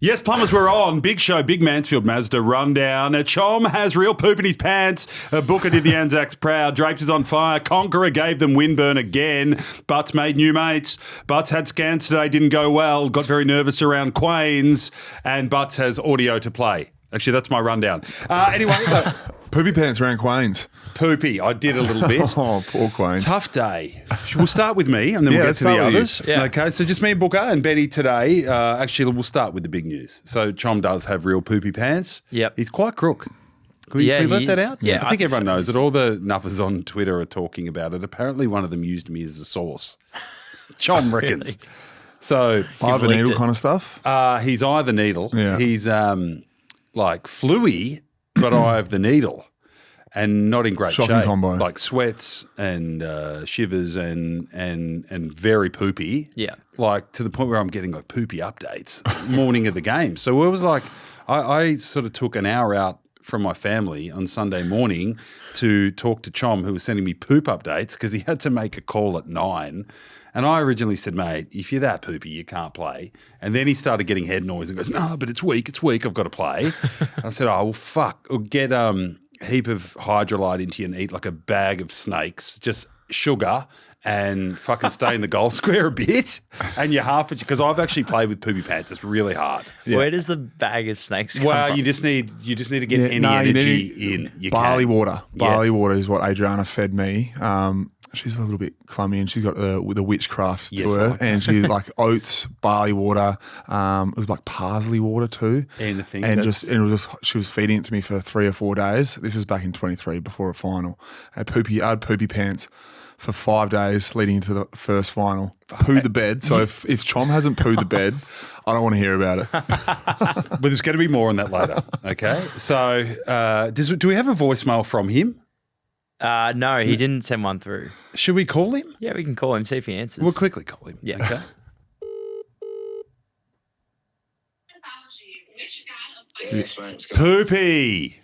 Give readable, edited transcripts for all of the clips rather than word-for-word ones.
Yes, Plumbers, we're on. Big show, big Mansfield Mazda rundown. Chom has real poop in his pants. Booker did the Anzacs proud. Drapes is on fire. Conqueror gave them windburn again. Butts made new mates. Butts had scans today, didn't go well. Got very nervous around Quains. And Butts has audio to play. Actually, that's my rundown. Anyway. Poopy pants around Quains. Poopy, I did a little bit. Oh, poor Quains. Tough day. We'll start with me and then we'll get to the others. Yeah. Okay, so just me and Booker and Benny today. Actually, we'll start with the big news. So Chom does have real poopy pants. Yep. He's quite crook. Can we let that out? Yeah, I think everyone knows it. All the nuffers on Twitter are talking about it. Apparently one of them used me as a source. Chom reckons. Really? So Eye of the needle it. kind of stuff. he's eye of the needle. Yeah. He's like fluey, but eye of the needle. And not in great Shocking shape. combo. Like sweats and shivers and very poopy. Yeah. Like to the point where I'm getting like poopy updates morning of the game. So it was like I sort of took an hour out from my family on Sunday morning to talk to Chom, who was sending me poop updates because he had to make a call at 9. And I originally said, mate, if you're that poopy, you can't play. And then he started getting head noise and goes, no, but it's weak, I've got to play. I said, oh, well, fuck, or get heap of hydrolyte into you and eat like a bag of snakes, just sugar and fucking stay in the goal square a bit and you're half because I've actually played with poopy pants. It's really hard. Yeah. Where does the bag of snakes come Well, from? you just need to get any you energy in. You barley can. water. Barley water is what Adriana fed me. She's a little bit clummy and she's got the witchcraft to Yes, I her. like And she's like oats, barley water. It was like parsley water too. Anything. And she was feeding it to me for 3 or 4 days. This was back in 23 before a final. I had poopy pants for 5 days leading into the first final. Pooed the bed. So if Chom hasn't pooed the bed, I don't want to hear about it. But there's going to be more on that later. Okay. So do we have a voicemail from him? No, he didn't send one through. Should we call him? Yeah, we can call him, see if he answers. We'll quickly call him. Yeah. Okay. Yes, mate. What's going Poopy.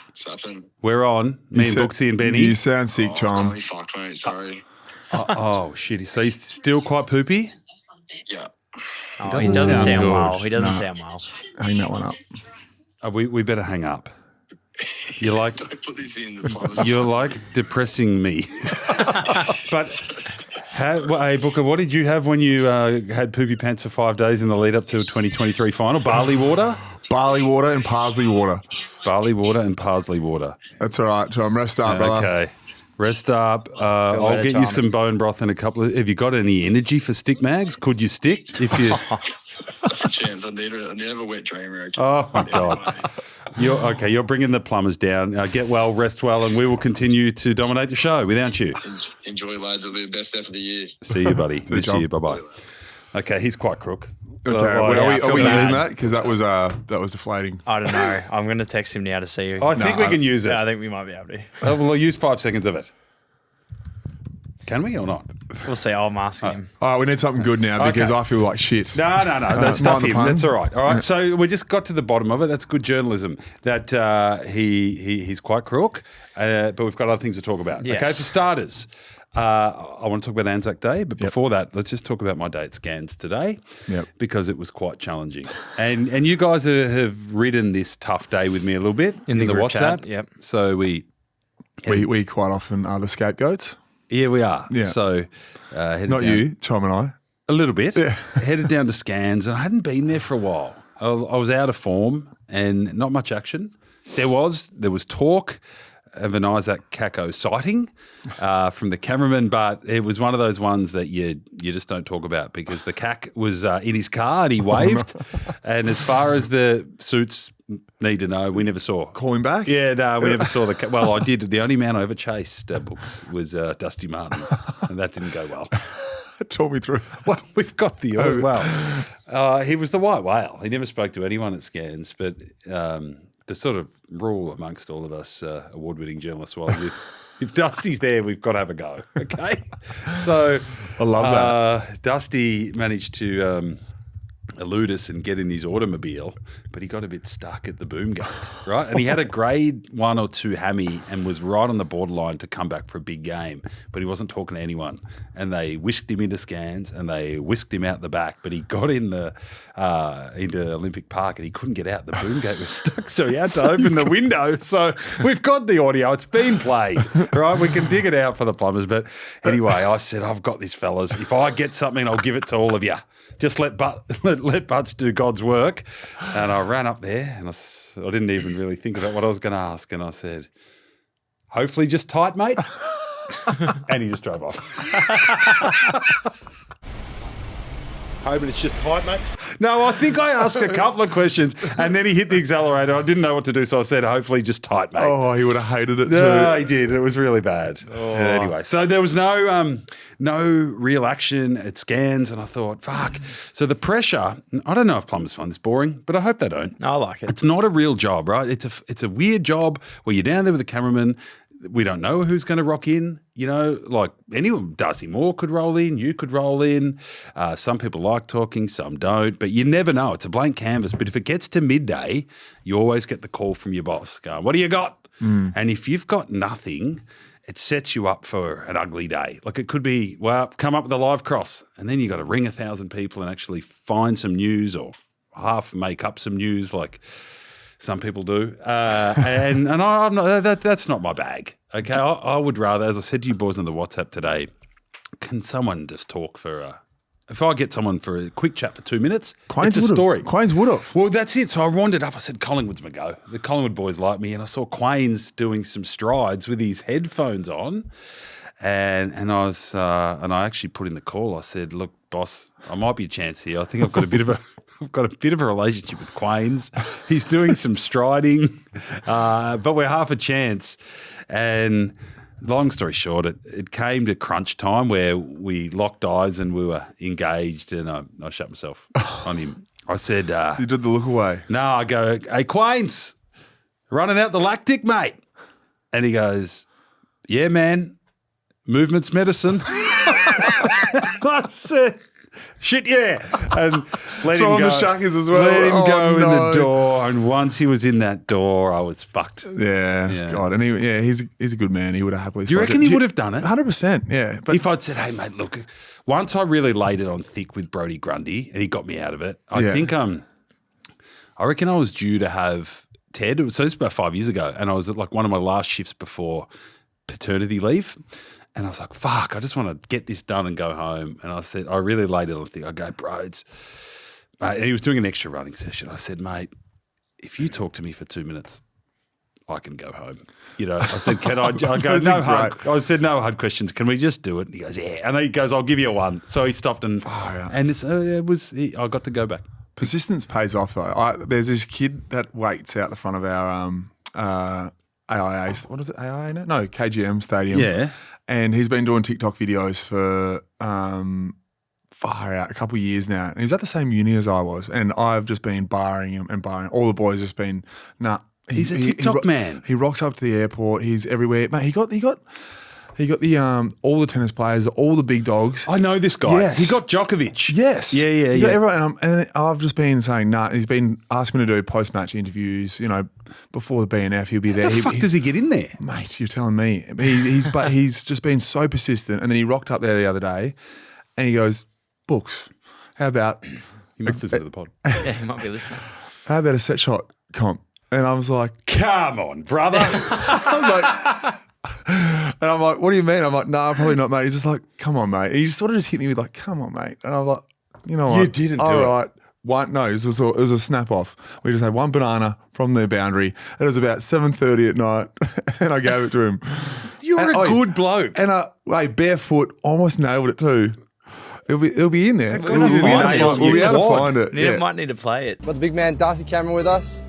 What's happening? We're on. Me and Booksy and Benny. You sound sick, Chom. Holy fuck, mate. Sorry. Oh, shit. So he's still quite poopy? Yeah. Oh, doesn't he doesn't sound sound good. well. He doesn't sound well. Hang that one up. We better hang up. You're like Don't put this in the plumbers. you're like depressing me. But hey Booker, what did you have when you had poopy pants for 5 days in the lead up to a 2023 final? Barley water? Barley water and parsley water. Barley water and parsley water. That's all right, Chom. Rest up, brother. Okay. Rest up. I'll better, get you Tom. some bone broth and a couple of. Have you got any energy for stick mags? Could you stick if you? Chance. I need to have a wet dream reaction. Oh my god. You're bringing the plumbers down. Get well, rest well, and we will continue to dominate the show without you. Enjoy, lads. It'll be the best effort of the year. See you, buddy. Miss John. you. Bye bye. Okay, he's quite crook. Okay, Well, are I we feel using bad. that? Because that was deflating. I don't know. I'm going to text him now to see. I think we can use it. Yeah, I think we might be able to. Well, I'll use 5 seconds of it. Can we or not? We'll see. I'm asking him. All right, we need something good now because Okay. I feel like shit. No. That's stuff mind the him. pun? That's all right. All right. So we just got to the bottom of it. That's good journalism. That he's quite crook, but we've got other things to talk about. Yes. Okay. For starters, I want to talk about ANZAC Day, but before that, let's just talk about my day at Scans today, Yep. because it was quite challenging. And you guys have ridden this tough day with me a little bit In the group WhatsApp. chat, yep. So we quite often are the scapegoats. we are. Yeah. So headed Not down- you, Chom and I. A little bit. Headed down to Scans, and I hadn't been there for a while. I was out of form and not much action. There was talk of an Isaac Kako sighting from the cameraman, but it was one of those ones that you just don't talk about because the cack was in his car and he waved. And as far as the suits need to know, we never saw. Call him back? Yeah, no, we never saw the. Well, I did. The only man I ever chased, Books, was Dusty Martin, and that didn't go well. Talk me through. Well, we've got the he was the white whale. He never spoke to anyone at Scans, but the sort of rule amongst all of us award-winning journalists was if Dusty's there, we've got to have a go. Okay, so I love that. Dusty managed to elude us and get in his automobile, but he got a bit stuck at the boom gate, right? And he had a grade 1 or 2 hammy and was right on the borderline to come back for a big game, but he wasn't talking to anyone. And they whisked him into scans and they whisked him out the back, but he got in the into Olympic Park and he couldn't get out. The boom gate was stuck, so he had to open the window. So we've got the audio. It's been played, right? We can dig it out for the Plumbers. But anyway, I said, I've got this, fellas. If I get something, I'll give it to all of you. Just let Butts do God's work. And I ran up there and I didn't even really think about what I was going to ask. And I said, hopefully just tight, mate. And he just drove off. Hoping it's just tight, mate. No, I think I asked a couple of questions and then he hit the accelerator. I didn't know what to do, so I said, hopefully just tight, mate. Oh, he would have hated it too. No, he did. It was really bad. Oh. Anyway, so there was no real action at scans, and I thought, fuck. So the pressure, I don't know if plumbers find this boring, but I hope they don't. No, I like it. It's not a real job, right? It's a weird job where you're down there with a cameraman. We don't know who's going to rock in, like anyone. Darcy Moore could roll in, you could roll in. Some people like talking, some don't, but you never know. It's a blank canvas. But if it gets to midday, you always get the call from your boss going, what do you got? And if you've got nothing, it sets you up for an ugly day. Like it could be, well, come up with a live cross, and then you got to ring 1,000 people and actually find some news or half make up some news like some people do. And I'm not, that's not my bag. Okay, I would rather, as I said to you boys on the WhatsApp today, can someone just talk if I get someone for a quick chat for 2 minutes, it's a story. Quains would have. Well, that's it. So I wandered up. I said, Collingwood's my go. The Collingwood boys like me. And I saw Quains doing some strides with his headphones on. And I actually put in the call. I said, look, boss, I might be a chance here. I think I've got a bit of a relationship with Quains. He's doing some striding, but we're half a chance. And long story short, it came to crunch time where we locked eyes and we were engaged, and I shut myself on him. I said, you did the look away. No, I go, hey, Quains, running out the lactic, mate. And he goes, yeah, man, movement's medicine. I said, shit, yeah. And let him go. the shackers as well. Let him go in the door. And once he was in that door, I was fucked. Yeah. God. And he's a good man. He would have happily. Do you reckon he would have done it? 100%. Yeah. But if I'd said, hey, mate, look, once I really laid it on thick with Brodie Grundy and he got me out of it, I reckon I was due to have Ted. So this was about 5 years ago. And I was at like one of my last shifts before paternity leave. And I was like, fuck, I just want to get this done and go home. And I said, I really laid it on thick. I go, Broads, mate, and he was doing an extra running session. I said, mate, if you talk to me for 2 minutes, I can go home. I said, can I? I go, no hard. I said, no hard questions. Can we just do it? And he goes, yeah. And then he goes, I'll give you one. So he stopped and I got to go back. Persistence pays off though. There's this kid that waits out the front of our AIA. What is it? AIA? No, KGM Stadium. Yeah. And he's been doing TikTok videos for far out a couple of years now. And he's at the same uni as I was, and I've just been barring him and barring. All the boys just been He's a TikTok man. He rocks up to the airport. He's everywhere, mate. He got the all the tennis players, all the big dogs. I know this guy. Yes. He got Djokovic. Yes. Yeah. He got everyone, and I've just been saying, nah. He's been asking me to do post-match interviews. Before the BNF, he'll be there. How the fuck does he get in there, mate? You're telling me. He's just been so persistent. And then he rocked up there the other day, and he goes, "Books, how about?" He must listen to the pod. Yeah, he might be listening. How about a set shot comp? And I was like, "Come on, brother." And I'm like, what do you mean? I'm like, nah, probably not, mate. He's just like, come on, mate. And he just sort of just hit me with like, come on, mate. And I'm like, you know what? You didn't do it. All right. No, it was a snap off. We just had one banana from their boundary. It was about 7:30 at night, and I gave it to him. You're a good bloke. And barefoot, almost nailed it too. It'll be in there. We'll be able to find it. Might need to play it. Got the big man Darcy Cameron with us.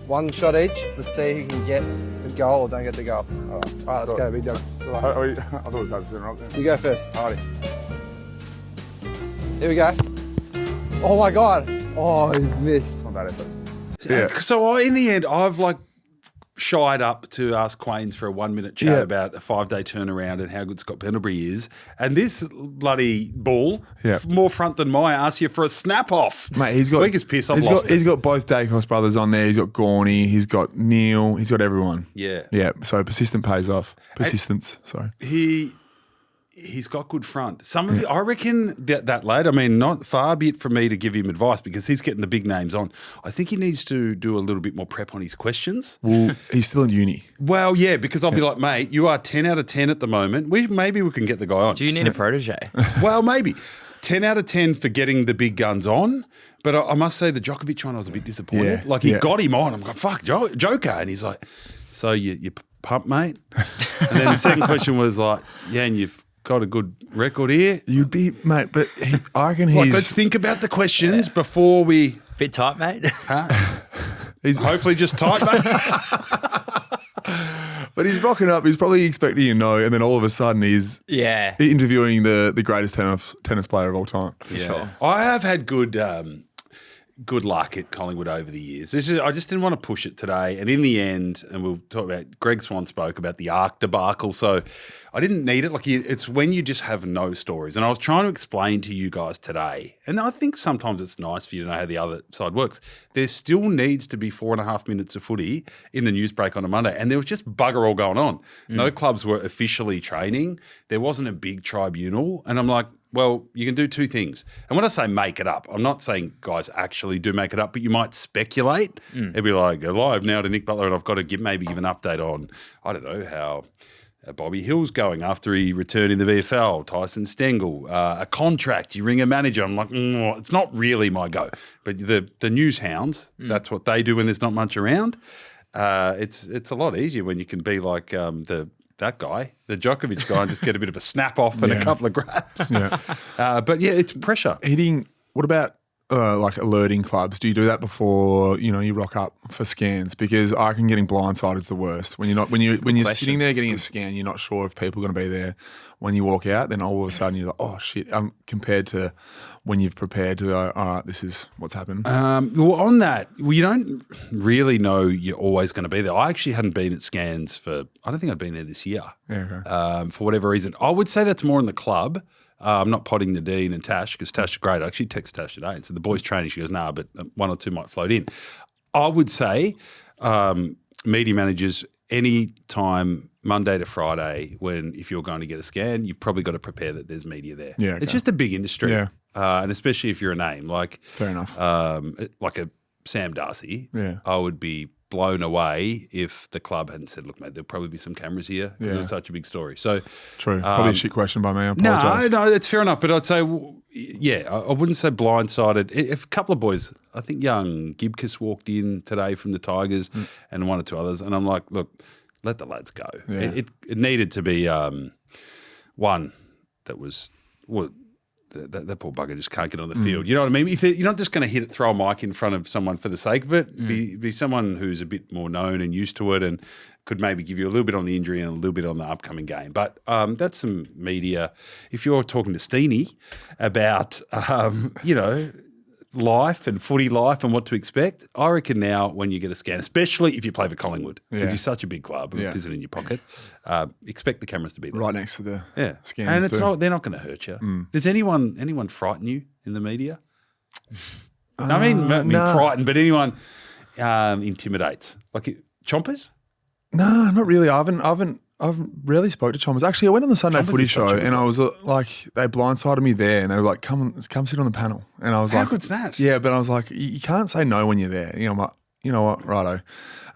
One shot each. Let's see who can get the goal or don't get the goal. All right, let's go, big dog. I thought we were focusing right there. You go first. Alrighty. Here we go. Oh my God. Oh, he's missed. Not bad effort. Yeah. So in the end, I've shied up to ask Quains for a 1-minute chat about a 5-day turnaround and how good Scott Pendlebury is. And this bloody bull, more front than mine, asks you for a snap-off. Mate, he's got... Weak as piss, I've lost it. He's got both Dacos brothers on there. He's got Gorney. He's got Neil. He's got everyone. Yeah. Yeah, so persistent pays off. Persistence, sorry. He's got good front. Some of I reckon that lad, I mean, not far be it from me to give him advice because he's getting the big names on. I think he needs to do a little bit more prep on his questions. Well, he's still in uni. Well, yeah, because I'll be like, mate, you are 10 out of 10 at the moment. Maybe we can get the guy on. Do you need a protege? Well, maybe. 10 out of 10 for getting the big guns on. But I must say the Djokovic one, I was a bit disappointed. Yeah, like, he got him on. I'm like, fuck, Joker. And he's like, so you pump, mate? And then the second question was like, yeah, and you've got a good record here. You'd be, mate, but I reckon he's... Like, let's think about the questions before we... Bit tight, mate. He's hopefully just tight, mate. But he's rocking up. He's probably expecting you know, and then all of a sudden he's interviewing the greatest tennis player of all time. For sure. I have had good luck at Collingwood over the years. I just didn't want to push it today. And in the end, and we'll talk about, Greg Swan spoke about the ARC debacle. So I didn't need it. Like, it's when you just have no stories. And I was trying to explain to you guys today, and I think sometimes it's nice for you to know how the other side works. There still needs to be 4.5 minutes of footy in the news break on a Monday. And there was just bugger all going on. No clubs were officially training. There wasn't a big tribunal. And I'm like, well, you can do two things. And when I say make it up, I'm not saying guys actually do make it up, but you might speculate. It'd be like, live now to Nick Butler, and I've got to maybe give an update on, I don't know, how Bobby Hill's going after he returned in the VFL, Tyson Stengel, a contract, you ring a manager. I'm like, it's not really my go. But the news hounds, that's what they do when there's not much around. It's a lot easier when you can be like that guy, the Djokovic guy, and just get a bit of a snap off and a couple of grabs. But yeah, it's pressure. What about like alerting clubs? Do you do that before you rock up for scans? Because I reckon getting blindsided is the worst. When you're sitting there getting a scan, you're not sure if people are going to be there. When you walk out, then all of a sudden you're like, oh shit. Compared to when you've prepared to go, all right, this is what's happened. Well, on that, you don't really know you're always going to be there. I actually hadn't been at scans I don't think I'd been there this year. Yeah, okay. For whatever reason. I would say that's more in the club. I'm not potting Nadine and Tash because Tash is great. I actually texted Tash today and said the boys training. She goes, nah, but one or two might float in. I would say media managers any time Monday to Friday if you're going to get a scan, you've probably got to prepare that there's media there. Yeah, okay. It's just a big industry. Yeah. And especially if you're a name like fair enough. Like a Sam Darcy. Yeah. I would be blown away if the club hadn't said, look, mate, there'll probably be some cameras here because it was such a big story. So true. Probably a shit question by me. I apologise. No, that's fair enough. But I'd say, I wouldn't say blindsided. If a couple of boys, I think young Gibcus walked in today from the Tigers and one or two others, and I'm like, look, let the lads go. Yeah. It needed to be one that was that poor bugger just can't get on the field. You know what I mean? If you're not just going to throw a mic in front of someone for the sake of it, be someone who's a bit more known and used to it and could maybe give you a little bit on the injury and a little bit on the upcoming game. But that's some media. If you're talking to Steenie about, life and footy life and what to expect, I reckon now when you get a scan, especially if you play for Collingwood, because you're such a big club and it's in your pocket, expect the cameras to be there. Right next to the scans. And they're not going to hurt you. Does anyone frighten you in the media? I mean frightened, but anyone intimidates? Like chompers? No, not really. I've rarely spoke to Chommers. Actually, I went on the Sunday Footy show and I was like, they blindsided me there and they were like, come sit on the panel. And I was like, how good's that? Yeah, but I was like, you can't say no when you're there. I'm like, you know what, righto.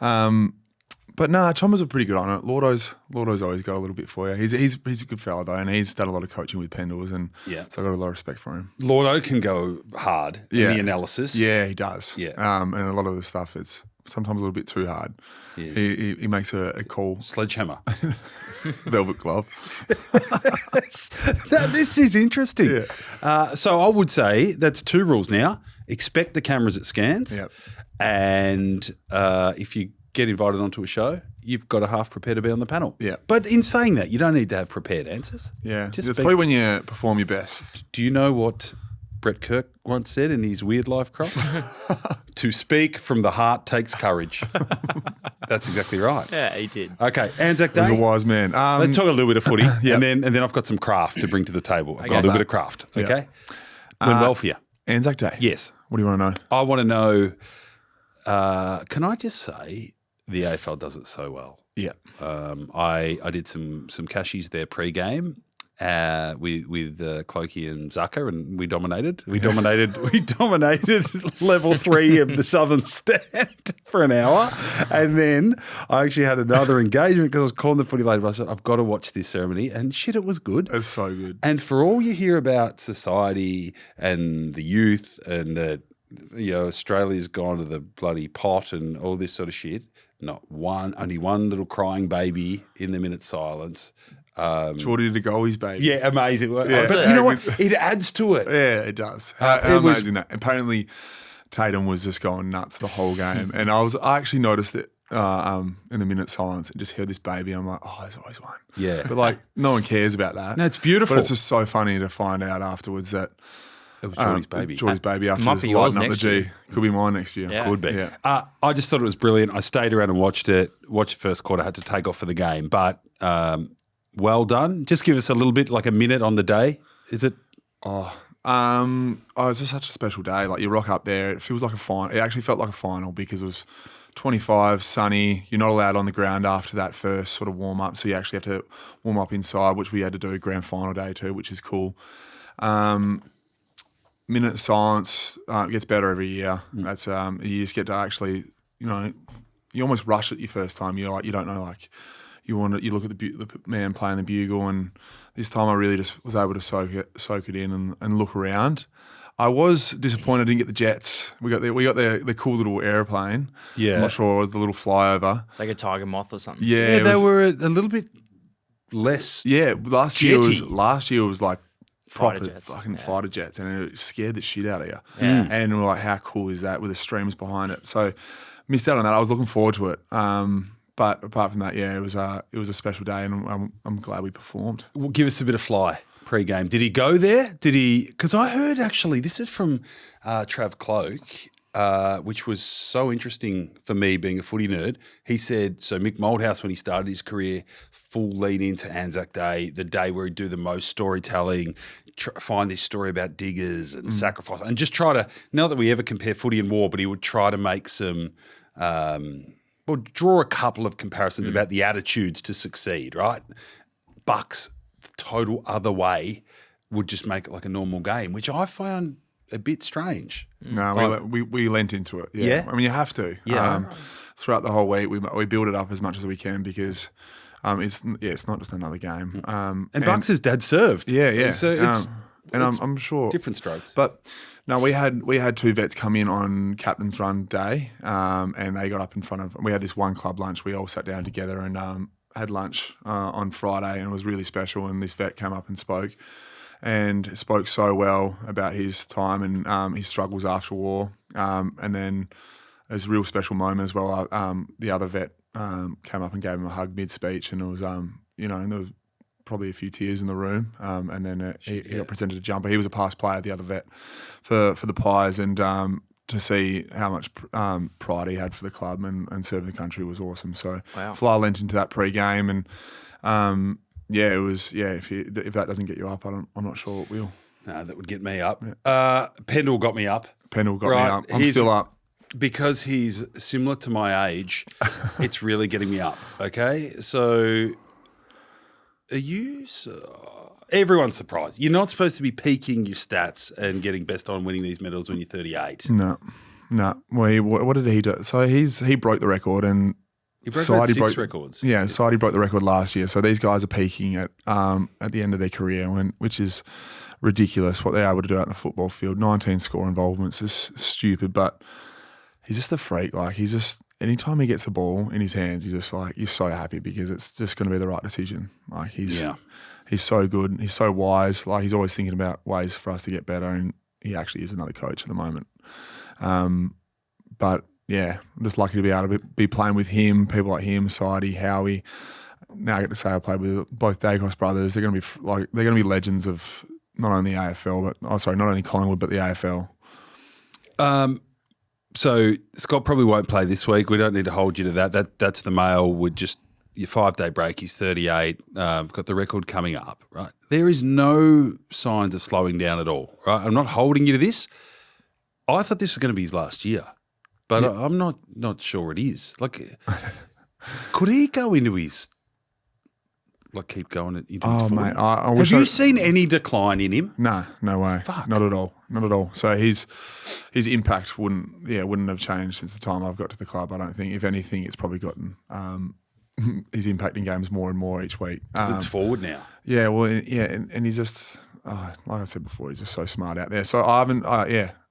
But nah, Chommers are pretty good on it. Lordo's always got a little bit for you. He's a good fella though, and he's done a lot of coaching with Pendles, and so I got a lot of respect for him. Lordo can go hard in the analysis. Yeah, he does. Yeah, and a lot of the stuff it's sometimes a little bit too hard. Yes. He makes a call. Sledgehammer. Velvet glove. This is interesting. Yeah. So I would say that's two rules now. Expect the cameras at scans. Yep. And if you get invited onto a show, you've got to half prepare to be on the panel. Yeah. But in saying that, you don't need to have prepared answers. Yeah. It's probably when you perform your best. Do you know what Brett Kirk once said in his Weird Life cross? To speak from the heart takes courage. That's exactly right. Yeah, he did. Okay, Anzac He was a Day. wise man. Let's talk a little bit of footy, Yep. and then I've got some craft to bring to the table. I've got a Okay. little bit of craft. Yep. Okay, went well for you. Anzac Day. Yes, What do you want to know? I want to know. Can I just say the AFL does it so well? Yeah. I did some cashies there pre-game with Clokey and Zucker, and we dominated. We dominated level 3 of the Southern Stand for an hour, and then I actually had another engagement because I was calling the footy later. I said I've got to watch this ceremony, and shit, it was good. It's so good. And for all you hear about society and the youth and that, Australia's gone to the bloody pot and all this sort of shit, only one little crying baby in the minute silence. Shorty to goalies, baby. Yeah, amazing. Yeah. But you know what? It adds to it. Yeah, it does. It How was- amazing that. Apparently, Tatum was just going nuts the whole game, and I actually noticed it in the minute silence and just heard this baby. I'm like, oh, there's always one. Yeah. But like, no one cares about that. No, it's beautiful. But it's just so funny to find out afterwards that It was Jordy's baby. Jordy's baby Might afterwards be yours lighting up the next G. year. Could be mine next year. Yeah. Could be. Yeah. I just thought it was brilliant. I stayed around and watched it. Watched the first quarter. Had to take off for the game, but well done. Just give us a little bit, like a minute on the day. Is it? It's just such a special day. Like, you rock up there, it feels like a final. It actually felt like a final because it was 25, sunny. You're not allowed on the ground after that first sort of warm up, so you actually have to warm up inside, which we had to do grand final day too, which is cool. Minute silence gets better every year. That's you just get to actually, you almost rush it your first time. You're like, you don't know, like, you look at the man playing the bugle, and this time I really just was able to soak it in and look around. I was disappointed I didn't get the jets. We got the cool little airplane. Yeah. I'm not sure, the little flyover. It's like a tiger moth or something. Yeah, it they was- were a little bit less. Yeah, last year Jetty. was like Fighter proper jets, fucking yeah. fighter jets, and it scared the shit out of you. Yeah. And we're like, how cool is that with the streams behind it? So missed out on that. I was looking forward to it. But apart from that, yeah, it was a special day, and I'm glad we performed. Well, give us a bit of fly pre-game. Did he go there? Did he? Because I heard actually, this is from Trav Cloak, which was so interesting for me being a footy nerd. He said, so Mick Moldhouse, when he started his career, full lean into Anzac Day, the day where he'd do the most storytelling, find this story about diggers and sacrifice, and just try to, not that we ever compare footy and war, but he would try to make some, draw a couple of comparisons about the attitudes to succeed, right? Bucks, the total other way, would just make it like a normal game, which I found a bit strange. No, we lent into it. Yeah? I mean, you have to. Yeah. Throughout the whole week, we build it up as much as we can because it's not just another game. And Bucks' dad served. Yeah. So it's and I'm sure different strokes. But no, we had two vets come in on captain's run day, and they got up in front of. We had this one club lunch. We all sat down together and had lunch on Friday, and it was really special. And this vet came up and spoke so well about his time and his struggles after war. And then as a real special moment as well, the other vet came up and gave him a hug mid-speech, and it was and there was probably a few tears in the room. And then he got presented a jumper. He was a past player, the other vet, for the Pies, and to see how much pride he had for the club and serving the country was awesome. So Wow. Fly lent into that pre-game, and it was. Yeah, if that doesn't get you up, I'm not sure what will. No, that would get me up. Pendle got me up. Pendle got Right, me up. I'm he's- still up. Because he's similar to my age, it's really getting me up. Okay, so are you? Everyone's surprised. You're not supposed to be peaking your stats and getting best on winning these medals when you're 38. No. Well, what did he do? So he broke the record, and He broke about 6 records. Yeah, Sidey broke the record last year. So these guys are peaking at the end of their career, which is ridiculous what they're able to do out in the football field. 19 score involvements is stupid, but he's just a freak. Like, he's just, anytime he gets the ball in his hands, he's just like, you're so happy because it's just going to be the right decision. Like, he's so good. He's so wise. Like, he's always thinking about ways for us to get better, and he actually is another coach at the moment. But yeah, I'm just lucky to be able to be playing with him, people like him, Sidey, Howie. Now I get to say I played with both Dacos brothers. They're going to be legends of not only AFL, not only Collingwood, but the AFL. So Scott probably won't play this week. We don't need to hold you to that. That's the mail. Would just your 5-day break. He's 38. Got the record coming up. Right. There is no signs of slowing down at all. Right. I'm not holding you to this. I thought this was going to be his last year, but I'm not sure it is. Like, could he go into his? Like keep going into his 40s? Mate, I Have you seen any decline in him? No way. Fuck. Not at all. So his impact wouldn't have changed since the time I've got to the club. I don't think. If anything, it's probably gotten his impact in games more and more each week. Because it's forward now. Yeah, well, yeah, and he's just like I said before, he's just so smart out there. So I haven't.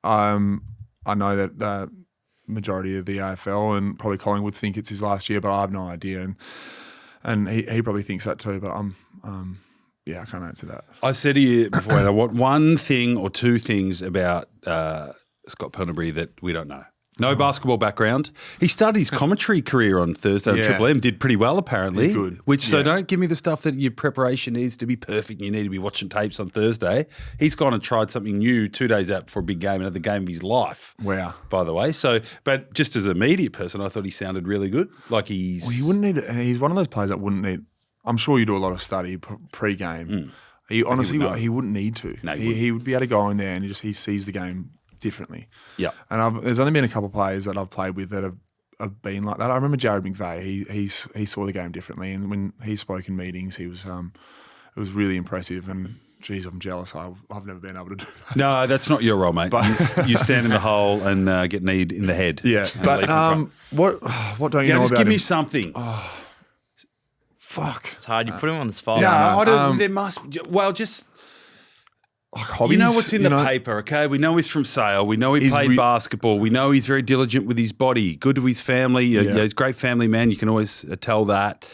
I know that the majority of the AFL and probably Collingwood think it's his last year, but I have no idea. And he probably thinks that too, but I can't answer that. I said to you before, I want one thing or two things about Scott Pendlebury that we don't know. No basketball background. He started his commentary career on Thursday on Triple M, did pretty well apparently. He's good. So don't give me the stuff that your preparation needs to be perfect. You need to be watching tapes on Thursday. He's gone and tried something new 2 days out before a big game, another game of his life. Wow. By the way. So, but just as a media person, I thought he sounded really good. Like he's... Well, he wouldn't need. He's one of those players that wouldn't need. I'm sure you do a lot of study pre-game. He honestly, he wouldn't need to. No, he would be able to go in there and he sees the game differently. Yeah. And there's only been a couple of players that I've played with that have been like that. I remember Jared McVeigh. He saw the game differently, and when he spoke in meetings, he was it was really impressive. And geez, I'm jealous. I've never been able to do that. No, that's not your role, mate. But you stand in the hole and get kneed in the head. Yeah, but what don't you know just about give me him? something. Fuck. It's hard. You put him on the spot. No, I I don't. know. There must. Well, just Like hobbies, you know what's in the paper, okay? We know he's from Sale. We know he played basketball. We know he's very diligent with his body. Good to his family. He's a great family man. You can always tell that.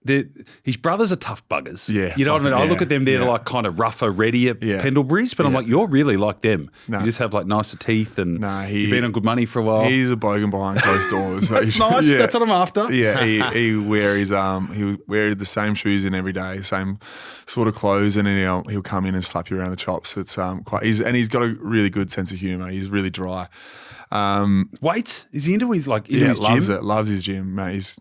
His brothers are tough buggers. Yeah, you know what I mean. I look at them; they're yeah. like kind of rougher, readier Pendleburys. But I'm like, you're really like them. You just have like nicer teeth, and you've been on good money for a while. He's a bogan behind closed doors. That's nice. Yeah. That's what I'm after. Yeah, he wears he wear the same shoes in every day, same sort of clothes, and then he'll come in and slap you around the chops. It's quite. He's got a really good sense of humour. He's really dry. Weights? Is he into his Loves gym? it. Loves his gym, mate. He's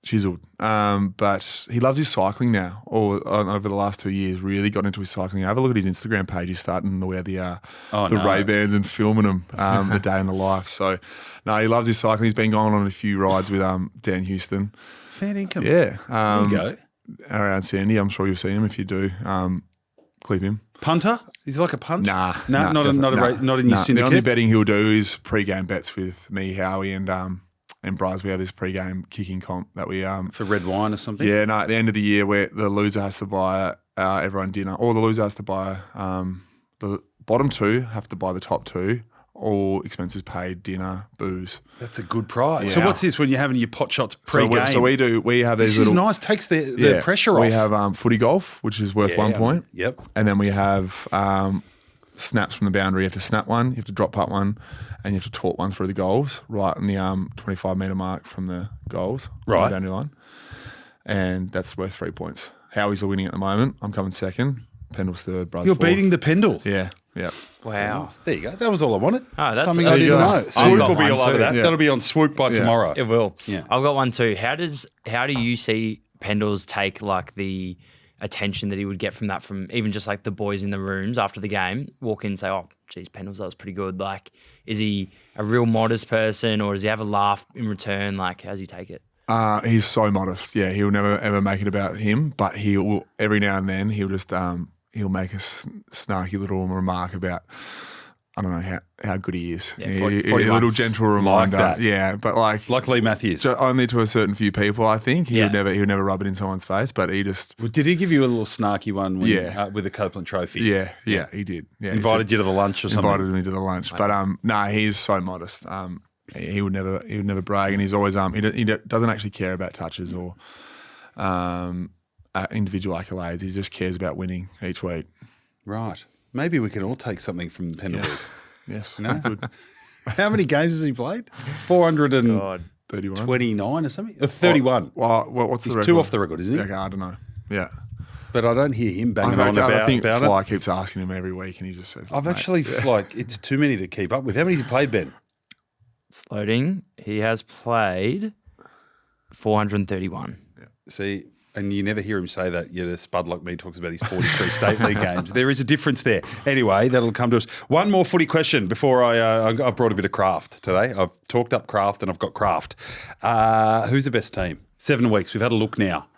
chiseled. But he loves his cycling now. Over the last 2 years, really got into his cycling. Have a look at his Instagram page. He's starting to wear the Ray-Bans and filming them the day in the life. So, no, he loves his cycling. He's been going on a few rides with Dan Houston. Fair income. Yeah. There you go. Around Sandy. I'm sure you'll see him if you do. Clip him. Punter? Is he like a punt? Nah, not in your syndicate. The only betting he'll do is pre-game bets with me, Howie, and Bryce. We have this pre-game kicking comp that we for red wine or something. Yeah, no. At the end of the year, where the loser has to buy everyone dinner, or the loser has to buy the bottom two have to buy the top two. All expenses paid, dinner, booze. That's a good price. Yeah. So what's this when you're having your pot shots pre-game? So we have these this little. is nice. Takes the pressure off. We have footy golf, which is worth 1 point. Yep. And then we have snaps from the boundary. You have to snap one, you have to drop putt one, and you have to taunt one through the goals, right on the 25-metre mark from the goals, right, on the boundary line. And that's worth 3 points. Howie's winning at the moment. I'm coming second. Pendles third. Bryce You're fourth. beating the Pendle. Yeah. Yeah. Wow. There you go. That was all I wanted. Oh, that's something I didn't know. I've Swoop got will be one all over too. that. Yeah. That'll be on Swoop by tomorrow. It will. Yeah. I've got one too. How do you see Pendles take like the attention that he would get from that, from even just like the boys in the rooms after the game, walk in and say, oh, geez, Pendles, that was pretty good. Like, is he a real modest person, or does he have a laugh in return? Like, how's he take it? He's so modest. Yeah, he'll never ever make it about him, but he will every now and then he'll just he'll make a snarky little remark about, I don't know how good he is. Yeah, a little gentle reminder. Like that. Yeah, but like Lee Matthews. only to a certain few people, I think. He would never rub it in someone's face, but he just Did he give you a little snarky one with the Copeland Trophy? yeah, he did. Yeah, Invited you to the lunch or something? Invited me to the lunch, but he's so modest. He would never brag, and he's always he doesn't actually care about touches or individual accolades. He just cares about winning each week. Right. Maybe we can all take something from Pendlebury. Yes. No? Good. How many games has he played? 429 31. or something? 31. What's He's the record? 2 off the record, isn't he? Okay, I don't know. Yeah. but I don't hear him banging I on about think it. Fly keeps asking him every week, and he just says, I've "Mate." actually, like, it's too many to keep up with. How many has he played, Ben? It's loading. He has played 431. See, and you never hear him say that, yet a spud like me talks about his 43 State League games. There is a difference there. Anyway, that'll come to us. One more footy question before I've brought a bit of craft today. I've talked up craft and I've got craft. Who's the best team? 7 weeks. We've had a look now.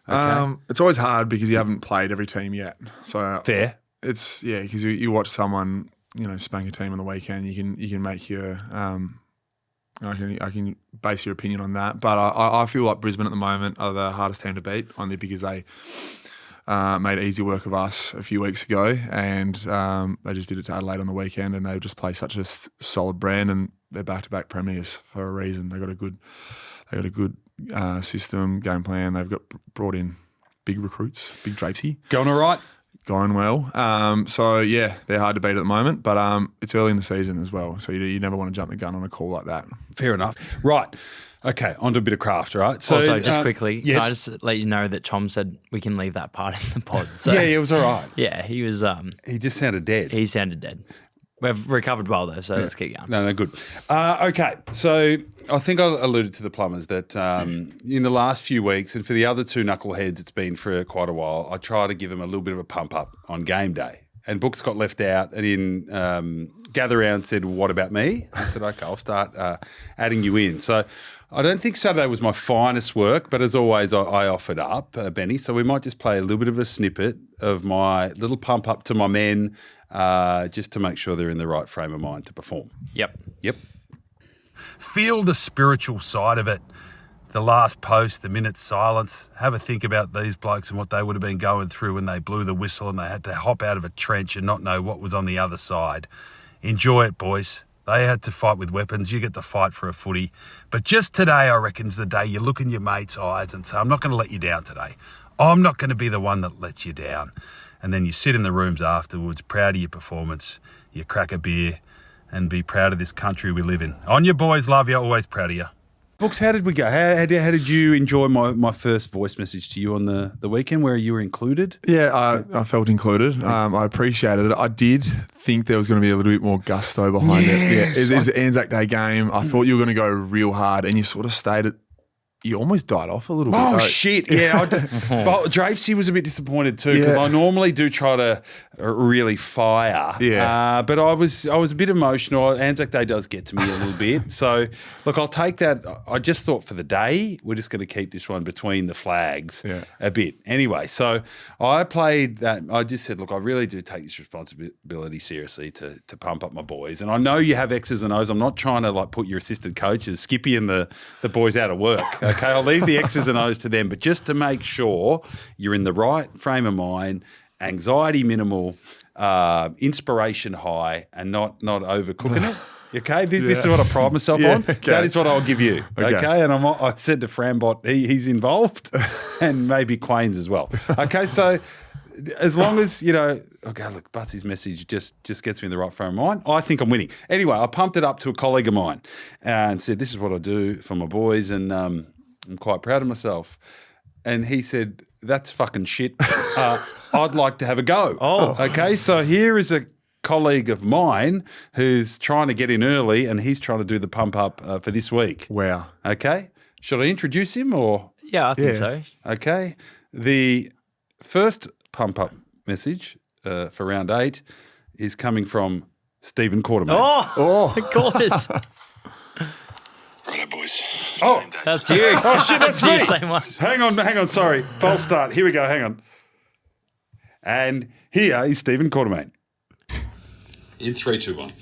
Okay. It's always hard because you haven't played every team yet. So Fair. It's because you watch someone spank a team on the weekend. You can make your I can base your opinion on that. But I feel like Brisbane at the moment are the hardest team to beat, only because they made easy work of us a few weeks ago, and they just did it to Adelaide on the weekend, and they just play such a solid brand, and they're back-to-back premiers for a reason. They got a good system, game plan. They've brought in big recruits, big Drapesy. Going all right? Going well. So, yeah, they're hard to beat at the moment, but it's early in the season as well, so you never want to jump the gun on a call like that. Fair enough. Right. Okay, on to a bit of craft, right? So, Also, just quickly, yes. can I just let you know that Chom said we can leave that part in the pod. So, Yeah, it was all right. Yeah, he was. He just sounded dead. He sounded dead. We've recovered well though, so let's keep going. No, good. Okay, so I think I alluded to the Plumbers that in the last few weeks, and for the other two knuckleheads, it's been for quite a while, I try to give them a little bit of a pump up on game day. And Books got left out, and in Gather Round said, "What about me?" I said, "Okay, I'll start adding you in." So I don't think Saturday was my finest work, but as always, I offered up, Benny. So we might just play a little bit of a snippet of my little pump up to my men, just to make sure they're in the right frame of mind to perform. Yep. Feel the spiritual side of it. The last post, the minute's silence. Have a think about these blokes and what they would have been going through when they blew the whistle and they had to hop out of a trench and not know what was on the other side. Enjoy it, boys. They had to fight with weapons. You get to fight for a footy. But just today, I reckon's the day you look in your mate's eyes and say, I'm not going to let you down today. I'm not going to be the one that lets you down. And then you sit in the rooms afterwards, proud of your performance. You crack a beer and be proud of this country we live in. On you, boys. Love you. Always proud of you. Books, how did we go? How did you enjoy my first voice message to you on the weekend where you were included? Yeah, I felt included. I appreciated it. I did think there was going to be a little bit more gusto behind it. Yeah, it's an ANZAC Day game. I thought you were going to go real hard, and you sort of stayed at. You almost died off a little bit. Oh, shit. Yeah. But Drapesy was a bit disappointed too because I normally do try to really fire. Yeah. But I was a bit emotional. ANZAC Day does get to me a little bit. So, look, I'll take that. I just thought for the day, we're just going to keep this one between the flags a bit. Anyway, so I played that. I just said, look, I really do take this responsibility seriously to pump up my boys. And I know you have X's and O's. I'm not trying to put your assistant coaches, Skippy and the boys out of work. Okay, I'll leave the X's and O's to them, but just to make sure you're in the right frame of mind, anxiety minimal, inspiration high, and not overcooking it. Okay, this is what I pride myself on. Okay. That is what I'll give you. Okay, and I said to Frambot, he's involved, and maybe Quains as well. Okay, so as long as okay, look, Butsy's message just gets me in the right frame of mind. I think I'm winning. Anyway, I pumped it up to a colleague of mine and said, "This is what I do for my boys, and I'm quite proud of myself." And he said, "That's fucking shit. I'd like to have a go." Oh. Okay. So here is a colleague of mine who's trying to get in early, and he's trying to do the pump up for this week. Wow. Okay. Should I introduce him or? Yeah, I think so. Okay. The first pump up message for round 8 is coming from Stephen Quartermain. Oh, of course. Righto, boys. Oh, Game day That's today. you. Oh, shit, that's me. Same one. Hang on, sorry. False start. Here we go, hang on. And here is Stephen Quartermain. In 3, 2, 1.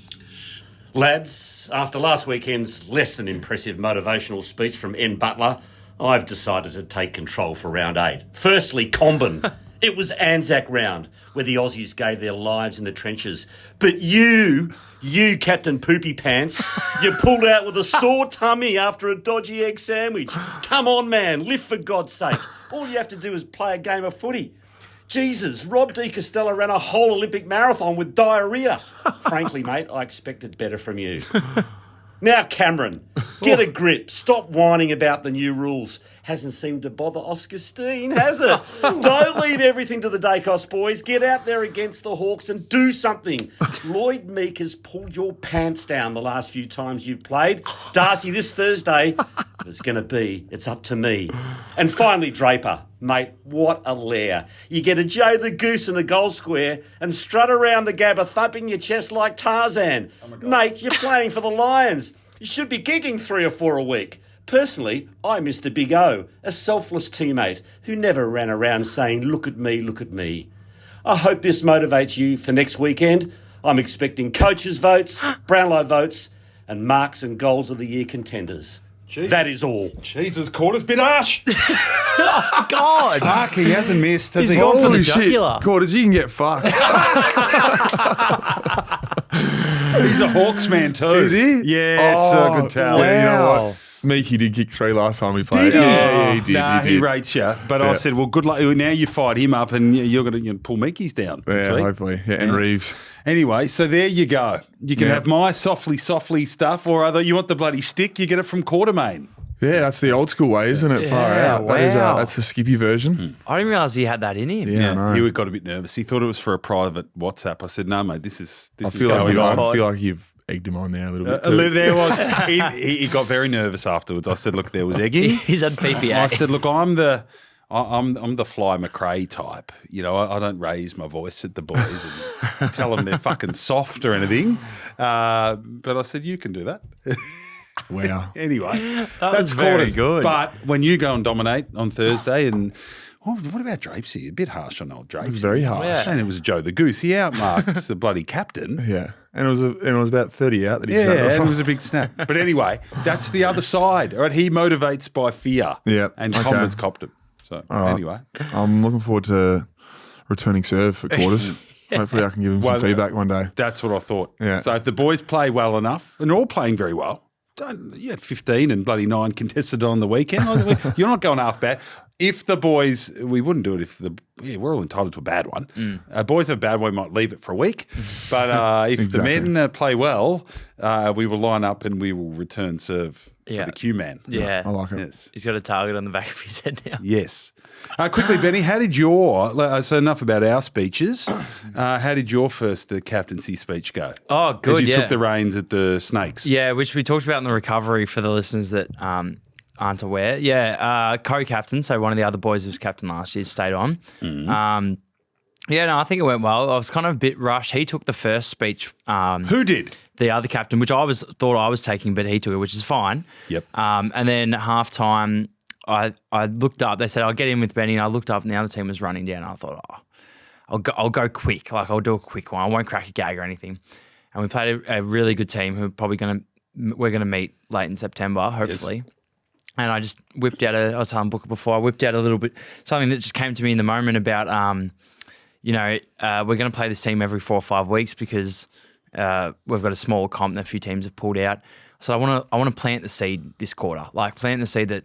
Lads, after last weekend's less than impressive motivational speech from N. Butler, I've decided to take control for round 8. Firstly, Combin. It was Anzac round, where the Aussies gave their lives in the trenches. But you, Captain Poopy Pants, you pulled out with a sore tummy after a dodgy egg sandwich. Come on, man, lift for God's sake. All you have to do is play a game of footy. Jesus, Rob De Castella ran a whole Olympic marathon with diarrhoea. Frankly, mate, I expected better from you. Now, Cameron, Get a grip. Stop whining about the new rules. Hasn't seemed to bother Oscar Steen, has it? Don't leave everything to the Dacos boys. Get out there against the Hawks and do something. Lloyd Meek has pulled your pants down the last few times you've played. Darcy, this Thursday, it's up to me. And finally, Draper. Mate, what a lair. You get a Joe the Goose in the goal square and strut around the Gabba thumping your chest like Tarzan. Mate, you're playing for the Lions. You should be gigging 3 or 4 a week. Personally, I miss the Big O, a selfless teammate who never ran around saying, look at me, look at me. I hope this motivates you for next weekend. I'm expecting coaches' votes, Brownlow votes, and marks and goals of the year contenders. Jeez. That is all. Jesus, Quarter's bit harsh. God. Fuck, he hasn't missed, has He's he? gone for the Holy shit. jugular. Quarters, you can get fucked. He's a Hawks man too. Is he? Yes, I can tell. Yeah, you know Wow. what? Meeky did kick 3 last time we played. Did he? Yeah, he did. Nah, he he did. rates you. But I said, well, good luck. Now you fired him up and you're going to pull Meekies down. Yeah, this week. hopefully. Yeah, and Reeves. Anyway, so there you go. You can Yeah. have my softly stuff, or other. You want the bloody stick, you get it from Quartermain. Yeah, that's the old school way, isn't it? Far Yeah, out. That is, wow. that's the Skippy version. I didn't realise he had that in him. Yeah, I know. He got a bit nervous. He thought it was for a private WhatsApp. I said, no, mate, this is I feel like going on. you've egged him on there a little bit too. There was. He got very nervous afterwards. I said, look, there was egging. He's had PPA. I said, look, I'm the Fly McRae type. You know, I don't raise my voice at the boys and tell them they're fucking soft or anything. But I said, you can do that. Wow. Anyway, was that's very Quarters. good. But when you go and dominate on Thursday, and what about Drapesy? A bit harsh on old Drapesy. It's very harsh. Yeah. And it was Joe the Goose. He outmarked the bloody captain. Yeah. And it was about 30 out that he Yeah, shot and off. it was a big snap. But anyway, that's the other side. All right, he motivates by fear. Yeah, And okay. Common's copped him. So right. anyway. I'm looking forward to returning serve for Quarters. Hopefully I can give him some Well, feedback one day. That's what I thought. Yeah. So if the boys play well enough, and they're all playing very well, you had 15 and bloody 9 contested on the weekend. You're not going half bad. If the boys, we wouldn't do it if we're all entitled to a bad one. Boys have a bad one, we might leave it for a week. But if Exactly. the men play well, we will line up and we will return serve for the Q-man. Yeah. I like it. Yes. He's got a target on the back of his head now. Yes. Quickly, Benny, how did so enough about our speeches. How did your first captaincy speech go? Oh, good, As you yeah. took the reins at the Snakes. Yeah, which we talked about in the recovery for the listeners that aren't aware. Yeah, co-captain, so one of the other boys who was captain last year stayed on. Yeah, no, I think it went well. I was kind of a bit rushed. He took the first speech. Who did? The other captain, which thought I was taking, but he took it, which is fine. Yep. And then halftime, I looked up. They said, I'll get in with Benny. And I looked up and the other team was running down. I thought, I'll go quick. Like, I'll do a quick one. I won't crack a gag or anything. And we played a really good team who we're going to meet late in September, hopefully. Yes. And I just whipped out I was telling Booker before, I whipped out a little bit, something that just came to me in the moment about, we're going to play this team every 4 or 5 weeks because we've got a small comp and a few teams have pulled out. So I want to plant the seed this quarter, like plant the seed that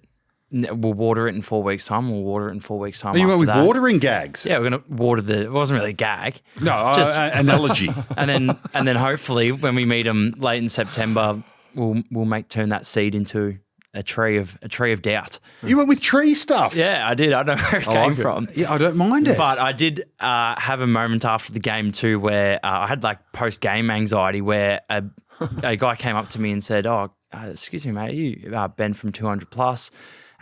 we'll water it in 4 weeks' time. We'll water it in 4 weeks' time. You went with watering gags? Yeah, we're going to water it wasn't really a gag. No, just analogy. And then hopefully when we meet them late in September, we'll turn that seed into a tree of doubt. You went with tree stuff. Yeah, I did. I don't know where it came from. Yeah, I don't mind it. But I did have a moment after the game too where I had like post-game anxiety where a guy came up to me and said, excuse me, mate, are you Ben from 200 Plus?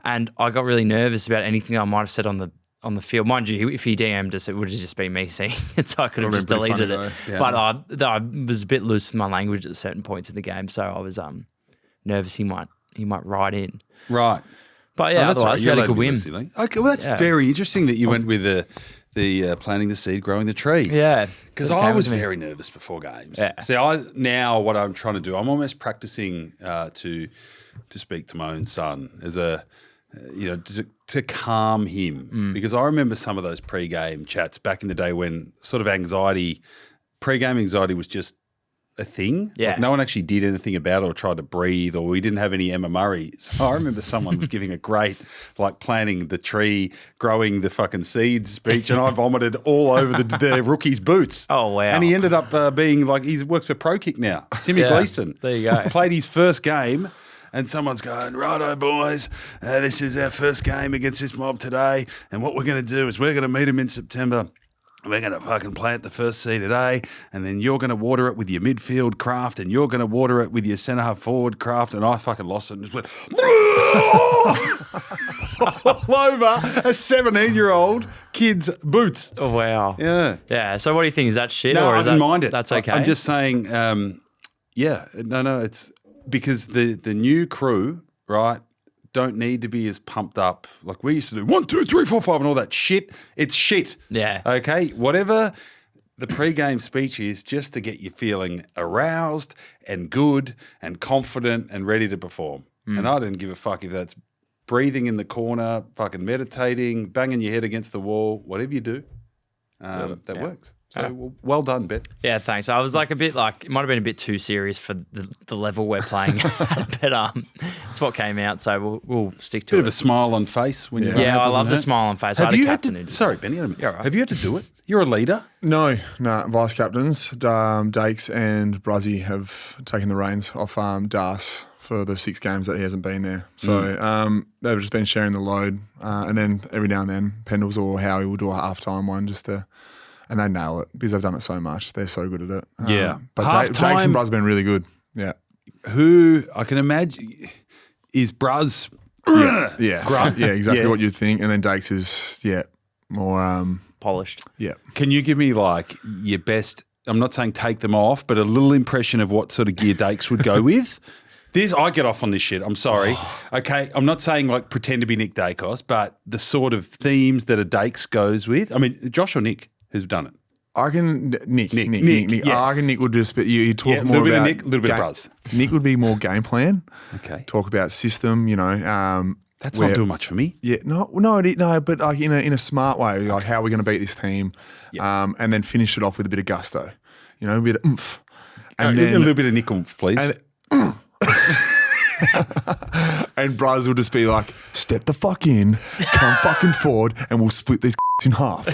And I got really nervous about anything I might have said on the field. Mind you, if he DM'd us, it would have just been me saying it, so I could have just deleted it. Yeah. But I was a bit loose with my language at certain points in the game, so I was nervous he might write in. Right. But yeah, that's otherwise, right. we had a good win. Okay, well, that's very interesting that you went with the planting the seed, growing the tree. Yeah. Because I was very nervous before games. Yeah. See, now what I'm trying to do, I'm almost practicing to speak to my own son as to calm him. Because I remember some of those pre-game chats back in the day when sort of pre-game anxiety was just a thing. Yeah. Like no one actually did anything about it or tried to breathe, or we didn't have any Emma Murrays. I remember someone was giving a great, like, planting the tree, growing the fucking seeds speech, and I vomited all over the rookie's boots. Oh, wow. And he ended up being like, he works for Pro Kick now. Timmy Gleeson. there you go. Played his first game and someone's going, righto, boys, this is our first game against this mob today, and what we're going to do is we're going to meet them in September. We're going to fucking plant the first seed today, and then you're going to water it with your midfield craft, and you're going to water it with your centre half forward craft, and I fucking lost it and just went all over a 17-year-old kid's boots. Oh, wow. Yeah. Yeah. So what do you think? Is that shit? No, or I is didn't that, mind it. That's okay. I'm just saying, it's because the new crew, right, don't need to be as pumped up. Like we used to do 1, 2, 3, 4, 5 and all that shit. It's shit. Yeah. Okay. Whatever the pre-game speech is, just to get you feeling aroused and good and confident and ready to perform. And I didn't give a fuck if that's breathing in the corner, fucking meditating, banging your head against the wall, whatever you do, that works. So well done, Bet. Yeah, thanks. I was like it might have been a bit too serious for the level we're playing at, but it's what came out, so we'll stick to it. Bit of a smile on face when you Yeah, I love the smile on face. Have I you had a had captain to? Sorry, Benny. right. Have you had to do it? You're a leader. No, vice captains, Dakes and Bruzzy have taken the reins off Das for the 6 games that he hasn't been there. So they've just been sharing the load, and then every now and then Pendles or Howie will do a halftime one and they nail it because they've done it so much. They're so good at it. Yeah. But Dakes and Bruz have been really good. Yeah. Who I can imagine is Bruz. Yeah, exactly what you'd think. And then Dakes is more polished. Yeah. Can you give me like your best? I'm not saying take them off, but a little impression of what sort of gear Dakes would go with. I get off on this shit. I'm sorry. Okay, I'm not saying like pretend to be Nick Dacos, but the sort of themes that a Dakes goes with. I mean, Josh or Nick has done it. I reckon Nick. Yeah. I reckon Nick would just be. You talk Yeah, more little bit about of Nick, little bit of Bruz. Nick would be more game plan. Okay, Talk about system. that's not doing much for me. Yeah, no, but like in a smart way, like how are we going to beat this team, and then finish it off with a bit of gusto, a bit of oomph, and then a little bit of Nick oomph, please. And Bruz will just be like, step the fuck in, come fucking forward, and we'll split these in half.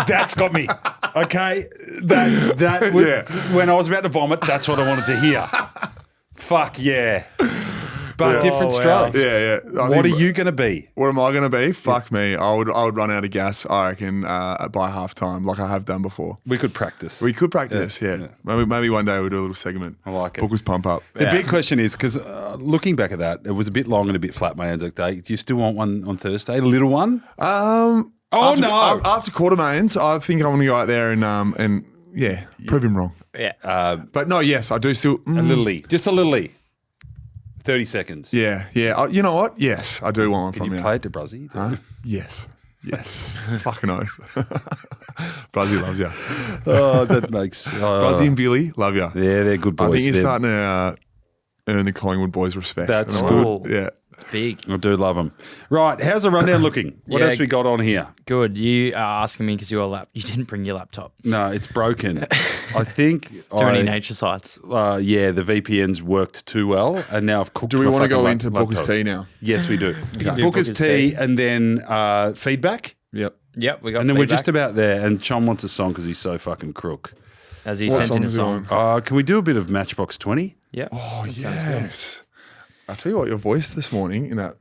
That's got me. Okay, when I was about to vomit, that's what I wanted to hear. Fuck yeah. But different strokes. Yeah. What are you going to be? What am I going to be? Fuck me. I would run out of gas, I reckon, by half time, like I have done before. We could practice. We could practice, yeah. Maybe one day we'll do a little segment. I like it. Bookers pump up. The big question is, because looking back at that, it was a bit long and a bit flat, my ANZAC Day. Do you still want one on Thursday? A little one? After Quartermains, I think I want to go out there and prove him wrong. Yeah. But no, yes, I do still. A little E. Just a little E. 30 seconds. Yeah. You know what? Yes, I do want one Can from you you. play it to Bruzzy? Huh? Yes. Fucking oath. Bruzzy loves you. Oh, that makes... Bruzzy and Billy love you. Yeah, they're good boys. I think you're starting to earn the Collingwood boys' respect. That's And good. Yeah. It's big. I do love them. Right, how's the rundown looking? What Yeah. else we got on here? Good. You are asking me because you didn't bring your laptop. No, it's broken. I think... Too many nature sites. the VPN's worked too well, and now I've cooked Do we my want to go fucking into laptop. Booker's Tea now? Yes, we do. do Booker's Booker's tea, tea. and then feedback. Yep. Yep, we got And then we're feedback. just about there, and Chom wants a song because he's so fucking crook. As he What sent in a song is he song. Can we do a bit of Matchbox 20? Yeah. Oh, yes. I'll tell you what, your voice this morning in that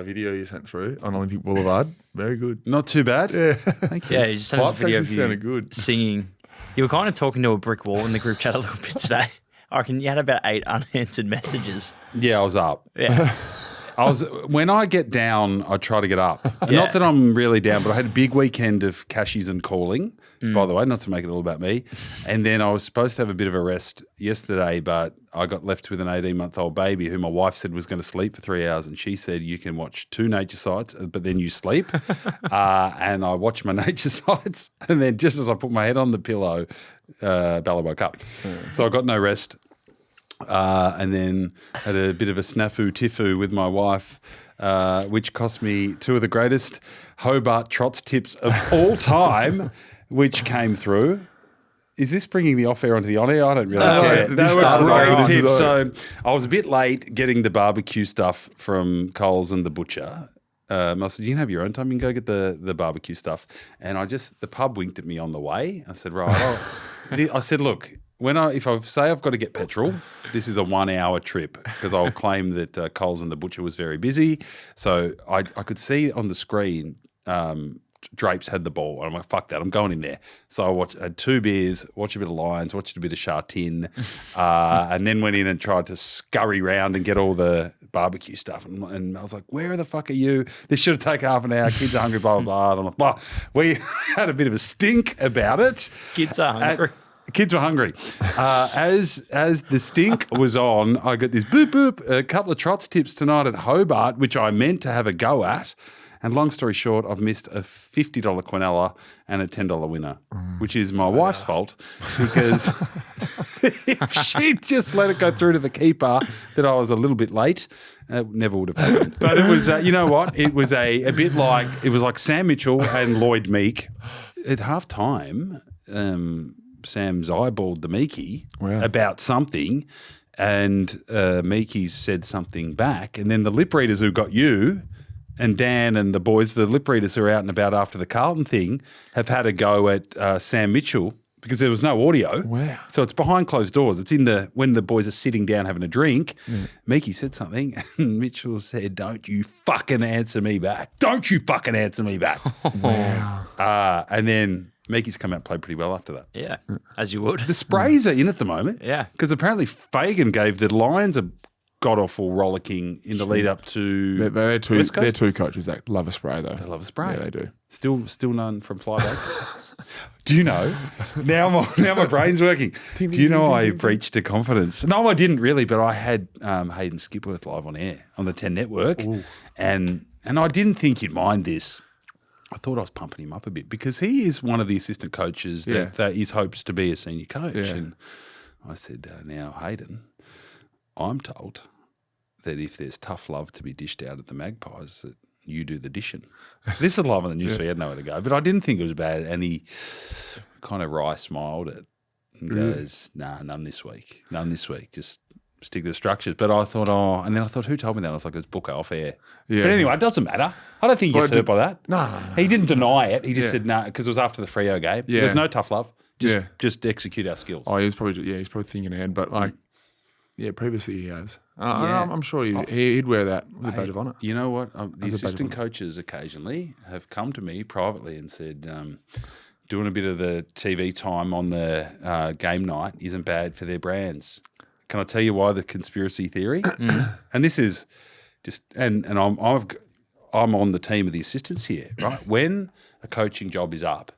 video you sent through on Olympic Boulevard, very good. Not too bad. Yeah. Thank you. Yeah, you just sent us Pipes a video actually of you sounded good. singing. You were kind of talking to a brick wall in the group chat a little bit today. I reckon you had about 8 unanswered messages. Yeah, I was up. Yeah. When I get down, I try to get up. Not that I'm really down, but I had a big weekend of cashies and calling, by the way, not to make it all about me. And then I was supposed to have a bit of a rest yesterday, but I got left with an 18-month-old baby who my wife said was going to sleep for 3 hours. And she said, you can watch 2 nature sites, but then you sleep. And I watched my nature sites. And then just as I put my head on the pillow, Bella woke up. So I got no rest. And then had a bit of a snafu tifu with my wife, which cost me 2 of the greatest Hobart trots tips of all time, which came through. Is this bringing the off-air onto the on-air? I don't really care. This They were started great already. tips. So I was a bit late getting the barbecue stuff from Coles and the butcher. I said, you can have your own time. You can go get the barbecue stuff. And the pub winked at me on the way. I said, right. I said, look, if I say I've got to get petrol, this is a 1 hour trip because I'll claim that Coles and the butcher was very busy. So I could see on the screen Drapes had the ball. I'm like, fuck that, I'm going in there. So I had 2 beers, watched a bit of Lions, watched a bit of Chartin, and then went in and tried to scurry round and get all the barbecue stuff. And I was like, where the fuck are you? This should have taken half an hour. Kids are hungry, blah, blah, blah. And I'm like, well, we had a bit of a stink about it. Kids are hungry. Kids were hungry. As the stink was on, I got this boop, boop, a couple of trots tips tonight at Hobart, which I meant to have a go at. And long story short, I've missed a $50 Quinella and a $10 winner, which is my wife's fault because she just let it go through to the keeper that I was a little bit late. It never would have happened. But it was, you know what? It was a bit like, it was like Sam Mitchell and Lloyd Meek. At halftime, Sam's eyeballed the Meekie about something, and Meekie's said something back, and then the lip readers who got you and Dan and the boys, the lip readers who are out and about after the Carlton thing, have had a go at Sam Mitchell because there was no audio. Wow. So it's behind closed doors. It's when the boys are sitting down having a drink. Meekie said something and Mitchell said, don't you fucking answer me back. Don't you fucking answer me back. Wow. And then Meekie's come out and played pretty well after that. Yeah, as you would. The sprays are in at the moment. Yeah. Because apparently Fagan gave the Lions a god-awful rollicking in the lead up to They're two West Coast. they're 2 coaches that love a spray, though. They love a spray. Yeah, they do. Still none from Flyback. Do you know? Now my brain's working. Do you know I breached a confidence? No, I didn't really, but I had Hayden Skipworth live on air on the 10 Network, and I didn't think you'd mind this. I thought I was pumping him up a bit because he is one of the assistant coaches that is hopes to be a senior coach. Yeah. And I said, now Hayden, I'm told that if there's tough love to be dished out at the Magpies, that you do the dishing. This is live on the news, so he had nowhere to go. But I didn't think it was bad, and he kind of wry smiled at and goes, nah, none this week. None this week. Just stick to the structures. But I thought, and then I thought, who told me that? I was like, it was Booker off air. Yeah. But anyway, it doesn't matter. I don't think he gets hurt by that. No. He didn't deny it. He just said, no, because it was after the Freo game. Yeah. There's no tough love. Just execute our skills. Oh, he's probably thinking ahead, but like, previously he has. I'm sure he'd wear that with a badge of honour. You know what? The assistant coaches occasionally have come to me privately and said, doing a bit of the TV time on the game night isn't bad for their brands. Can I tell you why the conspiracy theory? And this is just, and I'm on the team of the assistants here, right? When a coaching job is up,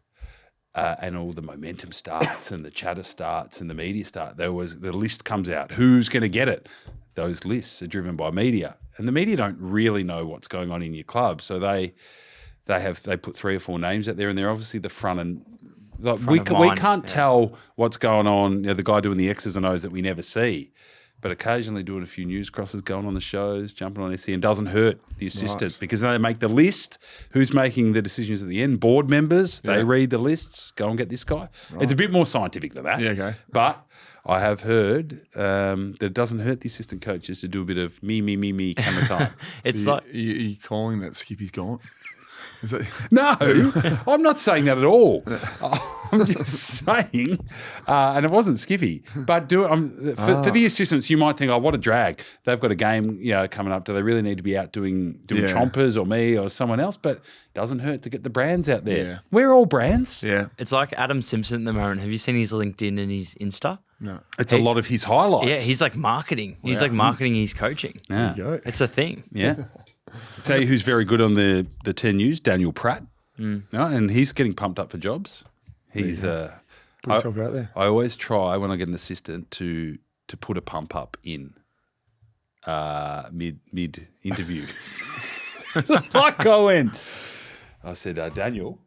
and all the momentum starts and the chatter starts and the media start, the list comes out. Who's going to get it? Those lists are driven by media, and the media don't really know what's going on in your club. So they put 3 or 4 names out there, and they're obviously the front and we can't tell what's going on. You know, the guy doing the X's and O's that we never see, but occasionally doing a few news crosses, going on the shows, jumping on SE, and doesn't hurt the assistant because they make the list. Who's making the decisions at the end? Board members. They read the lists. Go and get this guy. Right. It's a bit more scientific than that. Yeah, okay. But I have heard that it doesn't hurt the assistant coaches to do a bit of me camera time. It's so like are you calling that Skippy's gone? Is that No, I'm not saying that at all. I'm just saying, and it wasn't Skiffy, but for the assistants, you might think, oh, what a drag. They've got a game coming up. Do they really need to be out doing chompers or me or someone else? But it doesn't hurt to get the brands out there. Yeah. We're all brands. Yeah. it's like Adam Simpson at the moment. Have you seen his LinkedIn and his Insta? No. It's a lot of his highlights. Yeah, he's like marketing. He's like marketing his coaching. Yeah. There you go. It's a thing. Yeah. Tell you who's very good on the 10 News, Daniel Pratt. And he's getting pumped up for jobs. He's Put yourself out there. I always try when I get an assistant to put a pump up in mid interview. Like I went. I said, Daniel,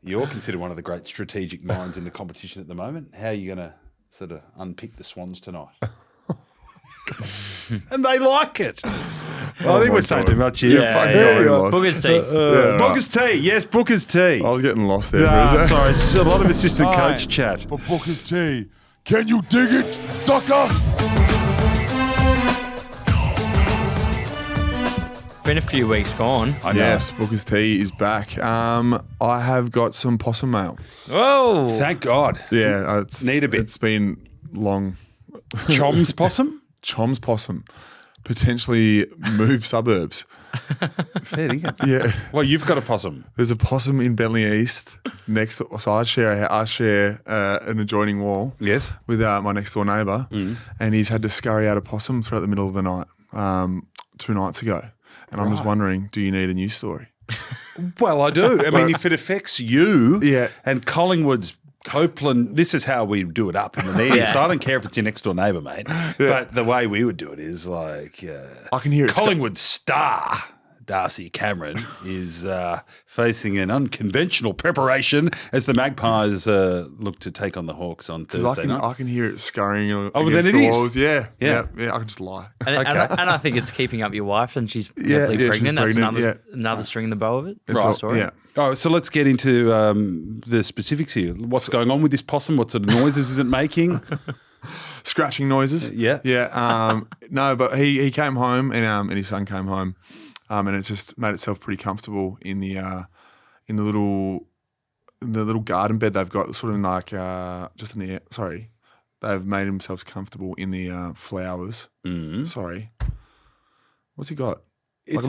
you're considered one of the great strategic minds in the competition at the moment. How are you going to sort of unpick the swans tonight? And they like it. I think we're saying too much here. Booker's tea. Booker's tea. Yes, Booker's tea. I was getting lost there for a second. Sorry, it's a lot of assistant coach chat. For Booker's tea. Can you dig it, sucker? Been a few weeks gone. I know. Yes, Booker's tea is back. I have got some possum mail. Whoa. Thank God. Yeah, Need a bit. It's been long Chom's possum? Chom's possum potentially move suburbs. Fair dinkum. Yeah. Well, you've got a possum. There's a possum in Bentley East next to, so I share an adjoining wall Yes. with my next door neighbour, and he's had to scurry out a possum throughout the middle of the night 2 nights ago. And I'm just wondering, do you need a news story? Well, I do. I mean, if it affects you Yeah. and Collingwood's Copeland, this is how we do it up in the media. So I don't care if it's your next door neighbour, mate. But the way we would do it is like I can hear it. Collingwood star Darcy Cameron is facing an unconventional preparation as the Magpies look to take on the Hawks on Thursday night. I can hear it scurrying well, against then the it is. walls. Yeah. Yeah. I can just lie. And, Okay. and I think it's keeping up your wife, and she's Yeah, definitely yeah, she's pregnant. That's pregnant, another string in the bow of it. It's Right. all- Story. Yeah. Oh, so let's get into the specifics here. What's going on with this possum? What sort of noises is it making? Scratching noises. Yeah. Yeah. No, but he came home and his son came home, and it's just made itself pretty comfortable in the little garden bed they've got, sort of like just in the sorry, they've made themselves comfortable in the flowers. Sorry, what's he got? Like a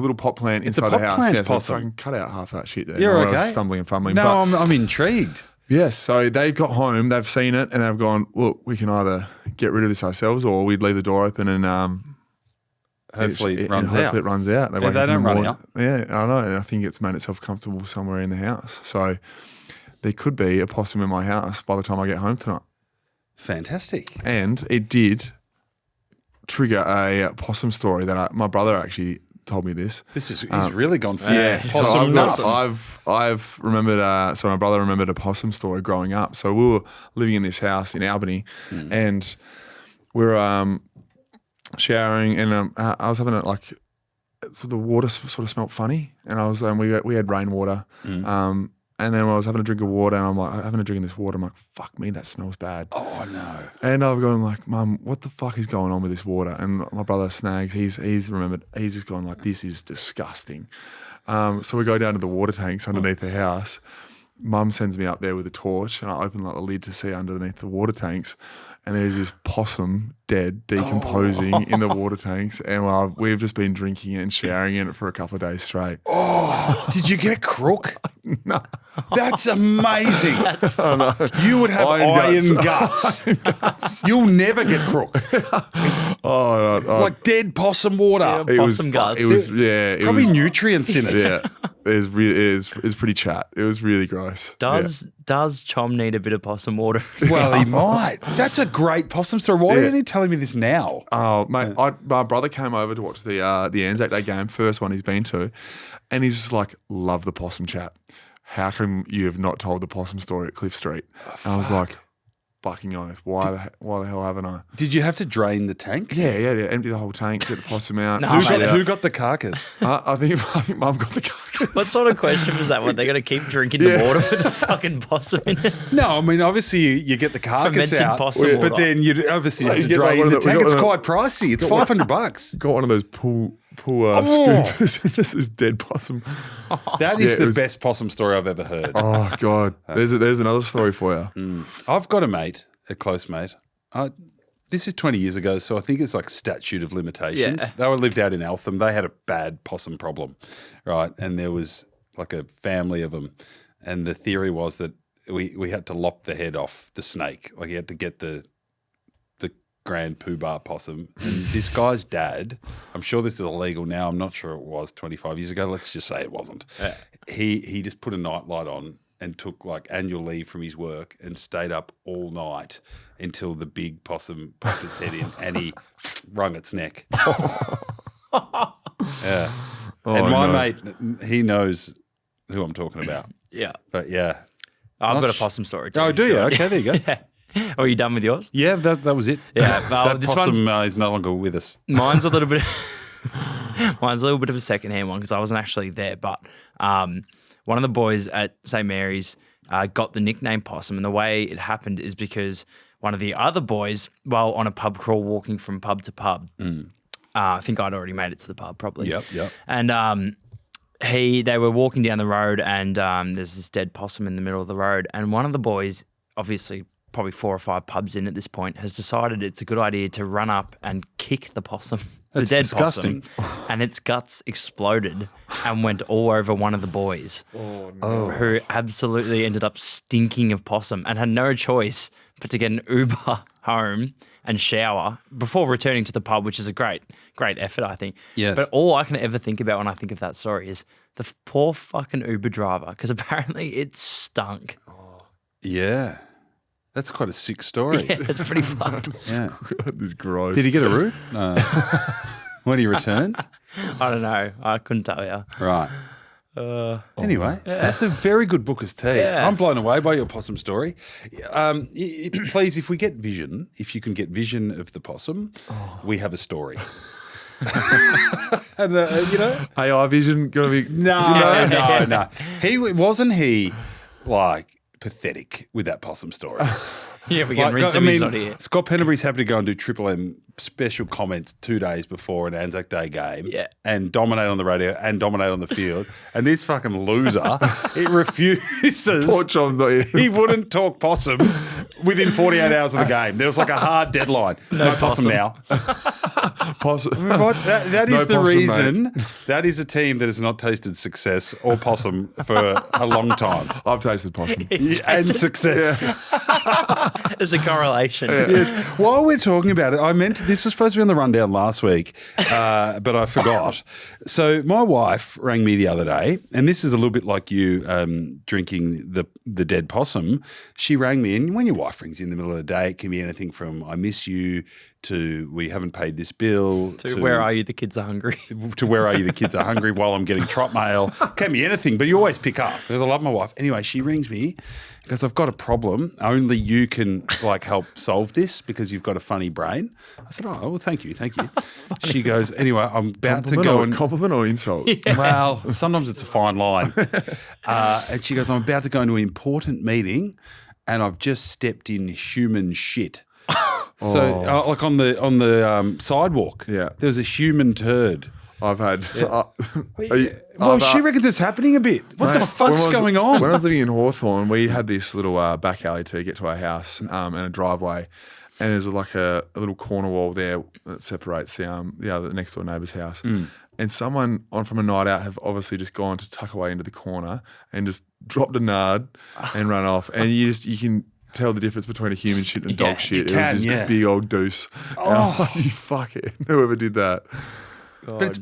little pot plant it's a inside the pot house. plant Yeah, so possum. I can cut out half that shit there. You're I was okay. stumbling and fumbling. No, but I'm intrigued. yes, so they got home, they've seen it, and they've gone, look, we can either get rid of this ourselves or we'd leave the door open and Hopefully it runs hopefully out. it runs out. Yeah, wake they up in don't the run morning. out. Yeah, I know. And I think it's made itself comfortable somewhere in the house. So there could be a possum in my house by the time I get home tonight. Fantastic. And it did trigger a possum story that my brother actually told me this. This is he's really gone for So possum nuts. I've remembered. So my brother remembered a possum story growing up. So we were living in this house in Albany, and we were showering, and I was having it like, so the water sort of smelled funny, and I was we had rainwater, and then I was having a drink of water, and I'm like having a drink of this water. I'm like, fuck me, that smells bad. Oh no. And I've gone like, Mum, what the fuck is going on with this water? And my brother Snags, he's remembered, he's just gone like, this is disgusting. So we go down to the water tanks underneath the house. Mum sends me up there with a torch, and I open like the lid to see underneath the water tanks, and there's this possum dead, decomposing in the water tanks, and we've just been drinking it and showering in it for a couple of days straight. Did you get crook? No. That's amazing. You would have Iron iron guts. guts. You'll never get crook. Oh, no, Like dead possum water. Yeah. Possum guts. It was it Probably was, nutrients in it. yeah. It was pretty chat. It was really gross. Does Chom need a bit of possum water? Well, he might. That's a great possum story. Why Yeah. aren't you telling me this now? Oh, mate, my brother came over to watch the ANZAC Day game, first one he's been to, and he's just like, love the possum chat. How come you have not told the possum story at Cliff Street? And I was like, fucking oath. Why the hell haven't I? Did you have to drain the tank? Yeah. Empty the whole tank, get the possum out. No, fish mate, it out. Who got the carcass? I think Mum got the carcass. What sort of question was that one? They're going to keep drinking the water with the fucking possum in it? No, I mean, obviously you get the carcass Fermented out, possum but water. then you obviously have You to get like drain one the of the- we tank. got It's one quite pricey. It's $500. Got one of those pull scoopers, and this is dead possum. That is Yeah, it the was- best possum story I've ever heard. Oh God, there's another story for you. I've got a close mate. This is 20 years ago, so I think it's like statute of limitations. Yeah. They were lived out in Eltham. They had a bad possum problem, right? And there was like a family of them. And the theory was that we had to lop the head off the snake. Like you had to get the grand poobah possum. And this guy's dad, I'm sure this is illegal now. I'm not sure it was 25 years ago. Let's just say it wasn't. He just put a nightlight on and took like annual leave from his work and stayed up all night until the big possum popped its head in and he wrung its neck. Yeah. And my mate, he knows who I'm talking about. Yeah. But yeah. I've got a possum story too. Oh, do you? Okay, there you go. Yeah. Are you done with yours? Yeah, that was it. Yeah. Well, That this possum is no longer with us. Mine's a little bit. Mine's a little bit of a secondhand one because I wasn't actually there, but one of the boys at St Mary's got the nickname Possum, and the way it happened is because one of the other boys, while on a pub crawl walking from pub to pub, I think I'd already made it to the pub probably. Yep. And they were walking down the road, and there's this dead possum in the middle of the road, and one of the boys, obviously probably 4 or 5 pubs in at this point, has decided it's a good idea to run up and kick the possum. That's the dead disgusting. possum, and its guts exploded and went all over one of the boys, who absolutely ended up stinking of possum and had no choice but to get an Uber home and shower before returning to the pub, which is a great effort, I think. Yes. But all I can ever think about when I think of that story is the poor fucking Uber driver, because apparently it stunk. Yeah. That's quite a sick story. Yeah, it's pretty fucked. Yeah. That is gross. Did he get a root? No. When he returned? I don't know. I couldn't tell you. Right. Anyway, that's a very good Booker's tea. Yeah. I'm blown away by your possum story. Please, if you can get vision of the possum, we have a story. And, AI vision going to be... no. Wasn't he like pathetic with that possum story? Yeah, we can rinse him. He's not here. Scott Pendlebury's happy to go and do Triple M special comments 2 days before an ANZAC Day game and dominate on the radio and dominate on the field. And this fucking loser, it refuses. Poor Chom's not here. He wouldn't talk possum within 48 hours of the game. There was like a hard deadline. No possum now. Possum. That is No the possum, reason. mate. That is a team that has not tasted success or possum for a long time. I've tasted possum. And success. There's a correlation. Yes. While we're talking about it, this was supposed to be on the rundown last week, but I forgot. So my wife rang me the other day, and this is a little bit like you drinking the dead possum. She rang me, and when your wife rings you in the middle of the day, it can be anything from "I miss you" to "we haven't paid this bill" To "where are you? The kids are hungry." To "where are you? The kids are hungry" while I'm getting trot mail. Can be anything, but you always pick up because I love my wife. Anyway, she rings me because I've got a problem. Only you can help solve this because you've got a funny brain. I said, "Oh, well, thank you." She goes, "Anyway, I'm about to go and compliment or insult? well, sometimes it's a fine line." And she goes, "I'm about to go into an important meeting, and I've just stepped in human shit." So, like on the sidewalk, there was a human turd. I've had. She reckons it's happening a bit. What the fuck's going on? When I was living in Hawthorne, we had this little back alley to get to our house and a driveway, and there's like a little corner wall there that separates the next door neighbour's house. And someone from a night out have obviously just gone to tuck away into the corner and just dropped a nard and run off, and you can tell the difference between a human shit and dog shit. It was this big old deuce. Oh, you fuck it! Whoever did that. But it's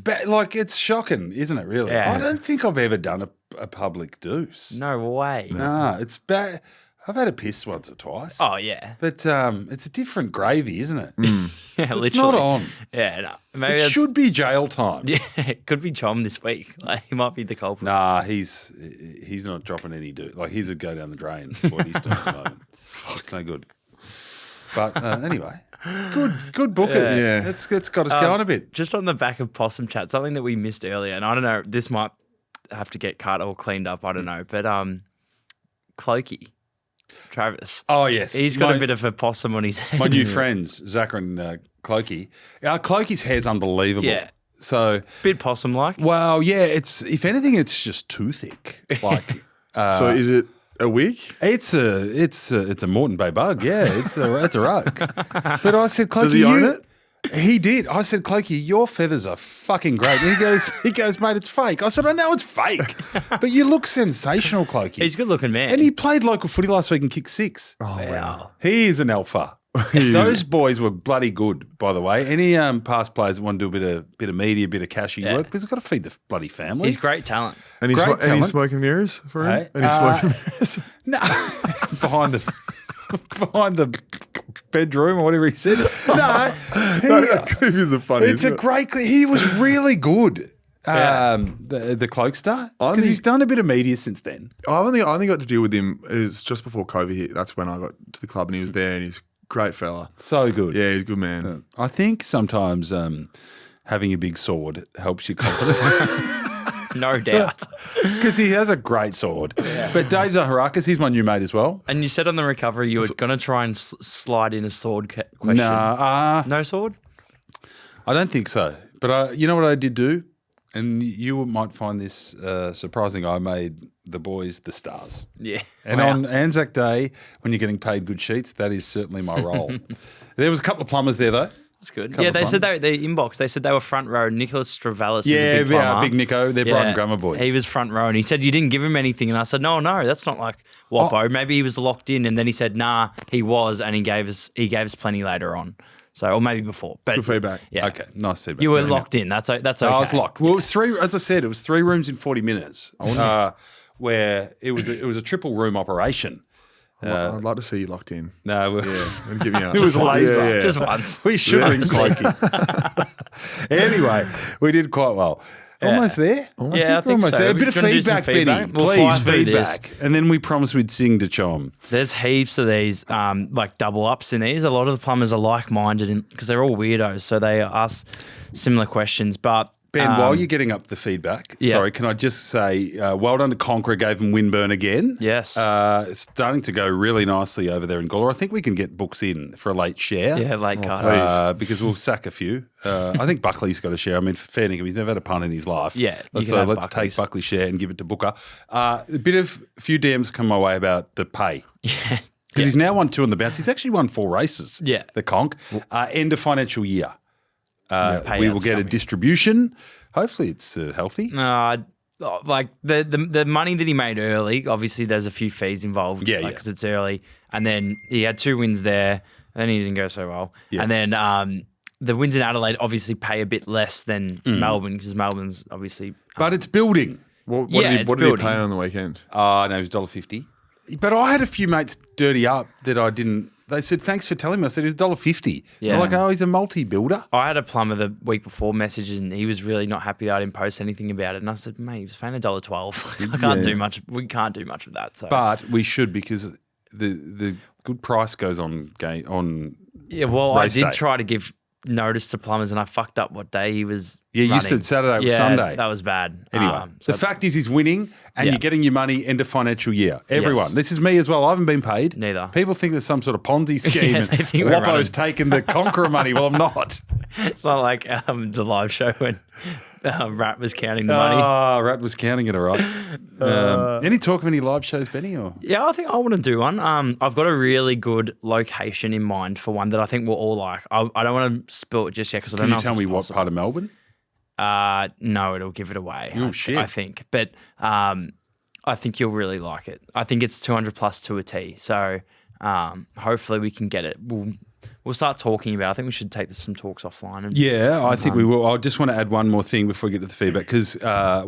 it's shocking, isn't it? Really, Yeah. I don't think I've ever done a public deuce. No way. Nah, it's bad. I've had a piss once or twice. Oh yeah. But it's a different gravy, isn't it? Yeah, So literally. it's not on. Yeah, no. Maybe It that's, should be jail time. Yeah, it could be Chom this week. Like, he might be the culprit. Nah, he's not dropping any he's a go down the drain. Is what he's doing at the moment. It's no good. But anyway, good bookers. Yeah. It's got us going a bit. Just on the back of Possum Chat, something that we missed earlier, and I don't know, this might have to get cut or cleaned up. I don't know, but Clokey, Travis. Oh yes, He's got a bit of a possum on his head. My new friends, Zach and Clokey. Clokey's hair's unbelievable. Yeah. So, Bit possum-like. well, yeah. It's if anything, it's just too thick. Like, So is it a wig? it's a Moreton Bay bug. Yeah, it's a rug. But I said, Clokey, Does he own it? He did. I said, Clokey, your feathers are fucking great. And he goes, mate, it's fake. I said, I know it's fake, but you look sensational, Clokey. He's a good-looking man. And he played local footy last week and kicked 6. Oh, wow. He is an alpha. Those boys were bloody good, by the way. Any past players that want to do a bit of media, a bit of cashy work, because they've got to feed the bloody family. He's great talent. And he's, Great and he's talent. smoking mirrors for him? Hey, And he's smoking mirrors? No, behind the bedroom or whatever he said. No, That clip is the funniest. it's a great. He was really good. The Cloakster, because he's done a bit of media since then. I only got to deal with him is just before COVID hit. That's when I got to the club and he was there and he's a great fella. So good. Yeah, he's a good man. I think sometimes having a big sword helps you confidence. No doubt. Because he has a great sword. But Dave Zaharakis, he's my new mate as well. And you said on the recovery you were going to try and slide in a sword question. Nah, No sword? I don't think so. But you know what I did do? And you might find this surprising. I made the boys the stars. Yeah. And on Anzac Day, when you're getting paid good sheets, that is certainly my role. There was a couple of plumbers there, though. That's good. Yeah, they said the inbox. They said they were front row. Nicholas Stravelis is Yeah, a big plumber. Big Nico. They're Brighton Grammar boys. He was front row, and he said you didn't give him anything. And I said, no, that's not like Wappo. Maybe he was locked in, and then he said, nah, he was, and he gave us plenty later on. So, or maybe before. But, Good feedback. Yeah. Okay, nice feedback. You were locked in. That's okay. I was locked. Well, it was three. As I said, it was 3 rooms in 40 minutes. Where it was a triple room operation. I'd like to see you locked in. No, And give me it was laser. Yeah. Just once. We should have been cloaking. Anyway, we did quite well. Almost there? I We're think almost so. there. A We bit of can do some feedback, Benny. We'll Please, fly through this. feedback. And then we promised we'd sing to Chom. There's heaps of these like double ups in these. A lot of the plumbers are like-minded because they're all weirdos, so they ask similar questions. But Ben, while you're getting up the feedback, sorry, can I just say well done to Conqueror, gave them Winburn again. Yes. It's starting to go really nicely over there in Gawler. I think we can get books in for a late share. yeah, late card. Because we'll sack a few. I think Buckley's got a share. I mean, for fair dinkum, he's never had a punt in his life. Yeah, you So can have let's Buckley's. take Buckley's share and give it to Booker. A few DMs come my way about the pay. Yeah. Because he's now won 2 on the bounce. He's actually won 4 races. Yeah. The conch. End of financial year. We will payout's get a coming. distribution. Hopefully it's healthy. Like the money that he made early, obviously there's a few fees involved. Yeah, because it's early. And then he had 2 wins there, and then he didn't go so well. Yeah. And then the wins in Adelaide obviously pay a bit less than Melbourne because Melbourne's obviously. But it's building. What Yeah, did he building. pay on the weekend? No, it was $1.50. But I had a few mates dirty up that I didn't. They said, thanks for telling me. I said, it was $1.50. Yeah. They're like, oh, he's a multi-builder. I had a plumber the week before message, and he was really not happy that I didn't post anything about it. And I said, mate, he was paying $1.12. I can't do much. We can't do much of that. So, But we should because the good price goes on yeah, well, I race did day. try to give notice to plumbers, and I fucked up what day he was. Yeah, you running. said Saturday or Yeah, Sunday. That was bad. Anyway, So the fact is he's winning and Yeah. you're getting your money end of financial year. Everyone. Yes. This is me as well. I haven't been paid. Neither. People think there's some sort of Ponzi scheme Yeah, and they think we're running. Wappo's taking the Conqueror money. Well, I'm not. it's not like the live show when Rat was counting the money. Rat was counting it, all right. Any talk of any live shows, Benny? Or? Yeah, I think I want to do one. I've got a really good location in mind for one that I think we'll all like. I don't want to spill it just yet because I don't Can know you if tell it's me what possible. part of Melbourne? No, it'll give it away. Oh, shit. I think. But I think you'll really like it. I think it's 200 plus to a T. So hopefully we can get it. We'll start talking about it. I think we should take some talks offline. And Yeah, I think we will. I just want to add one more thing before we get to the feedback because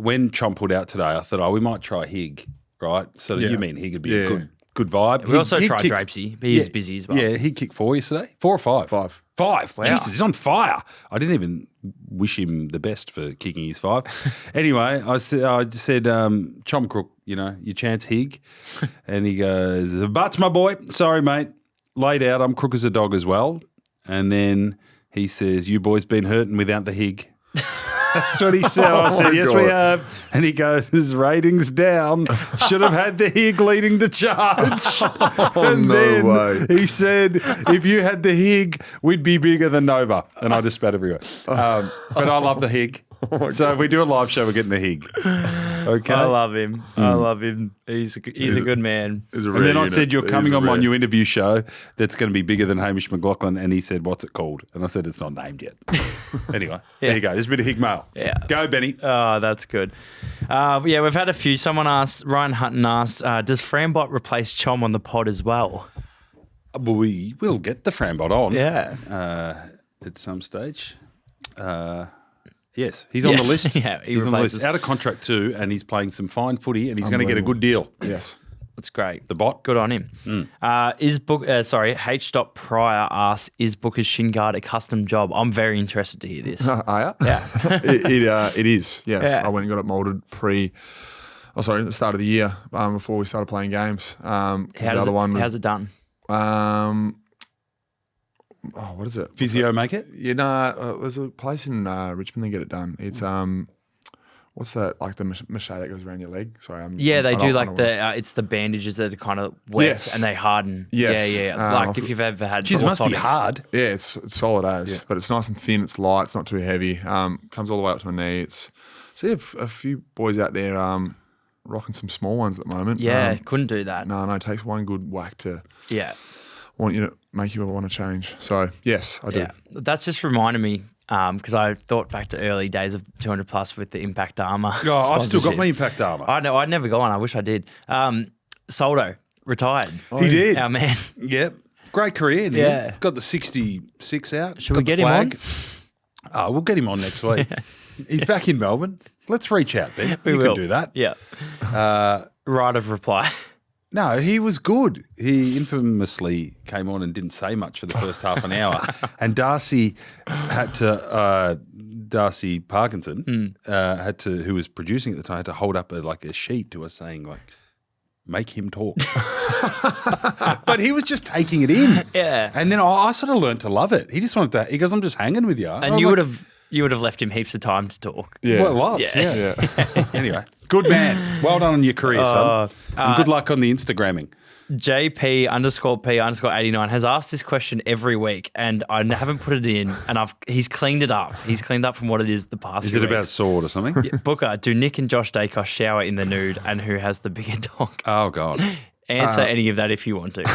when Chom pulled out today, I thought, we might try Hig, right? So you mean Hig would be a good vibe. we also Hig tried kicked- Drapesy, but he's busy as well. Yeah, he kicked 4 yesterday. 4 or 5? 5. 5. Wow. Jesus, he's on fire. I didn't even wish him the best for kicking his 5. Anyway, I just said, Chom Crook, your chance, Hig. And he goes, "Butts, my boy. Sorry, mate. Laid out. I'm crook as a dog as well." And then he says, "You boys been hurting without the Hig." That's what he said. I said, "Yes, we have." And he goes, "Ratings down. Should have had the Hig leading the charge." And no then way. he said, "If you had the Hig, we'd be bigger than Nova." And I just spat everywhere. But I love the Hig. So if we do a live show, we're getting the Hig. Okay. I love him. I love him. He's a good man. He's a And then rare I said, unit. "You're He's coming a on my rare. new interview show that's going to be bigger than Hamish McLaughlin." And he said, "What's it called?" And I said, "It's not named yet." Anyway, there you go. There's a bit of Hig mail. Yeah. Go, Benny. Oh, that's good. Yeah, we've had a few. Someone asked, Ryan Hutton asked, does Frambot replace Chom on the pod as well? Well, we will get the Frambot on at some stage. Yes, he's on the Yes. list. Yeah, he he's on the replaces- list. Out of contract too, and he's playing some fine footy, and he's going to get a Unbelievable. good deal. Yes. That's great. The bot. Good on him. H. Pryor asked, is Booker's shin guard a custom job? I'm very interested to hear this. Are ya? Yeah. It is, yes. Yeah. I went and got it moulded at the start of the year before we started playing games. 'Cause the other one was, how's it done? what is it? Physio make it. There's a place in Richmond that get it done. It's what's that, like the mache that goes around your leg? Sorry, Yeah, they I do don't- I like don't the it's the bandages that are kind of wet Yes. and they harden. Yes. Yeah. Like if you've ever had Jeez, it must be orthotics. hard. Yeah, it's solid as, but it's nice and thin. It's light. It's not too heavy. Comes all the way up to my knee. It's See a few boys out there rocking some small ones at the moment. Yeah, couldn't do that. No, it takes one good whack to make you want to change. So, yes, I do. Yeah, that's just reminded me because I thought back to early days of 200 plus with the Impact Armour. Oh, I've still got sponsorship. my Impact Armour. I know, I'd never got one. I wish I did. Soldo retired. He did. Our man. Yep. Great career in the Yeah. end. Got the 66 out. Should got we the get him on? flag. We'll get him on next week. He's back in Melbourne. Let's reach out, Ben. We you will. can do that. Yeah. Right of reply. No, he was good. He infamously came on and didn't say much for the first half an hour. And Darcy Parkinson who was producing at the time, had to hold up a sheet to us saying make him talk. But he was just taking it in. Yeah. And then I sort of learned to love it. He just wanted to, he goes, I'm just hanging with you. And you would have left him heaps of time to talk. Yeah. Well, lots, Yeah. yeah. Anyway, good man. Well done on your career, son. And good luck on the Instagramming. JP_P_89 has asked this question every week, and I haven't put it in, and he's cleaned it up. He's cleaned up from what it is the past Is few it about weeks. sword or something? Yeah, Booker, do Nick and Josh Dacos shower in the nude, and who has the bigger dog? Oh, God. Answer any of that if you want to. We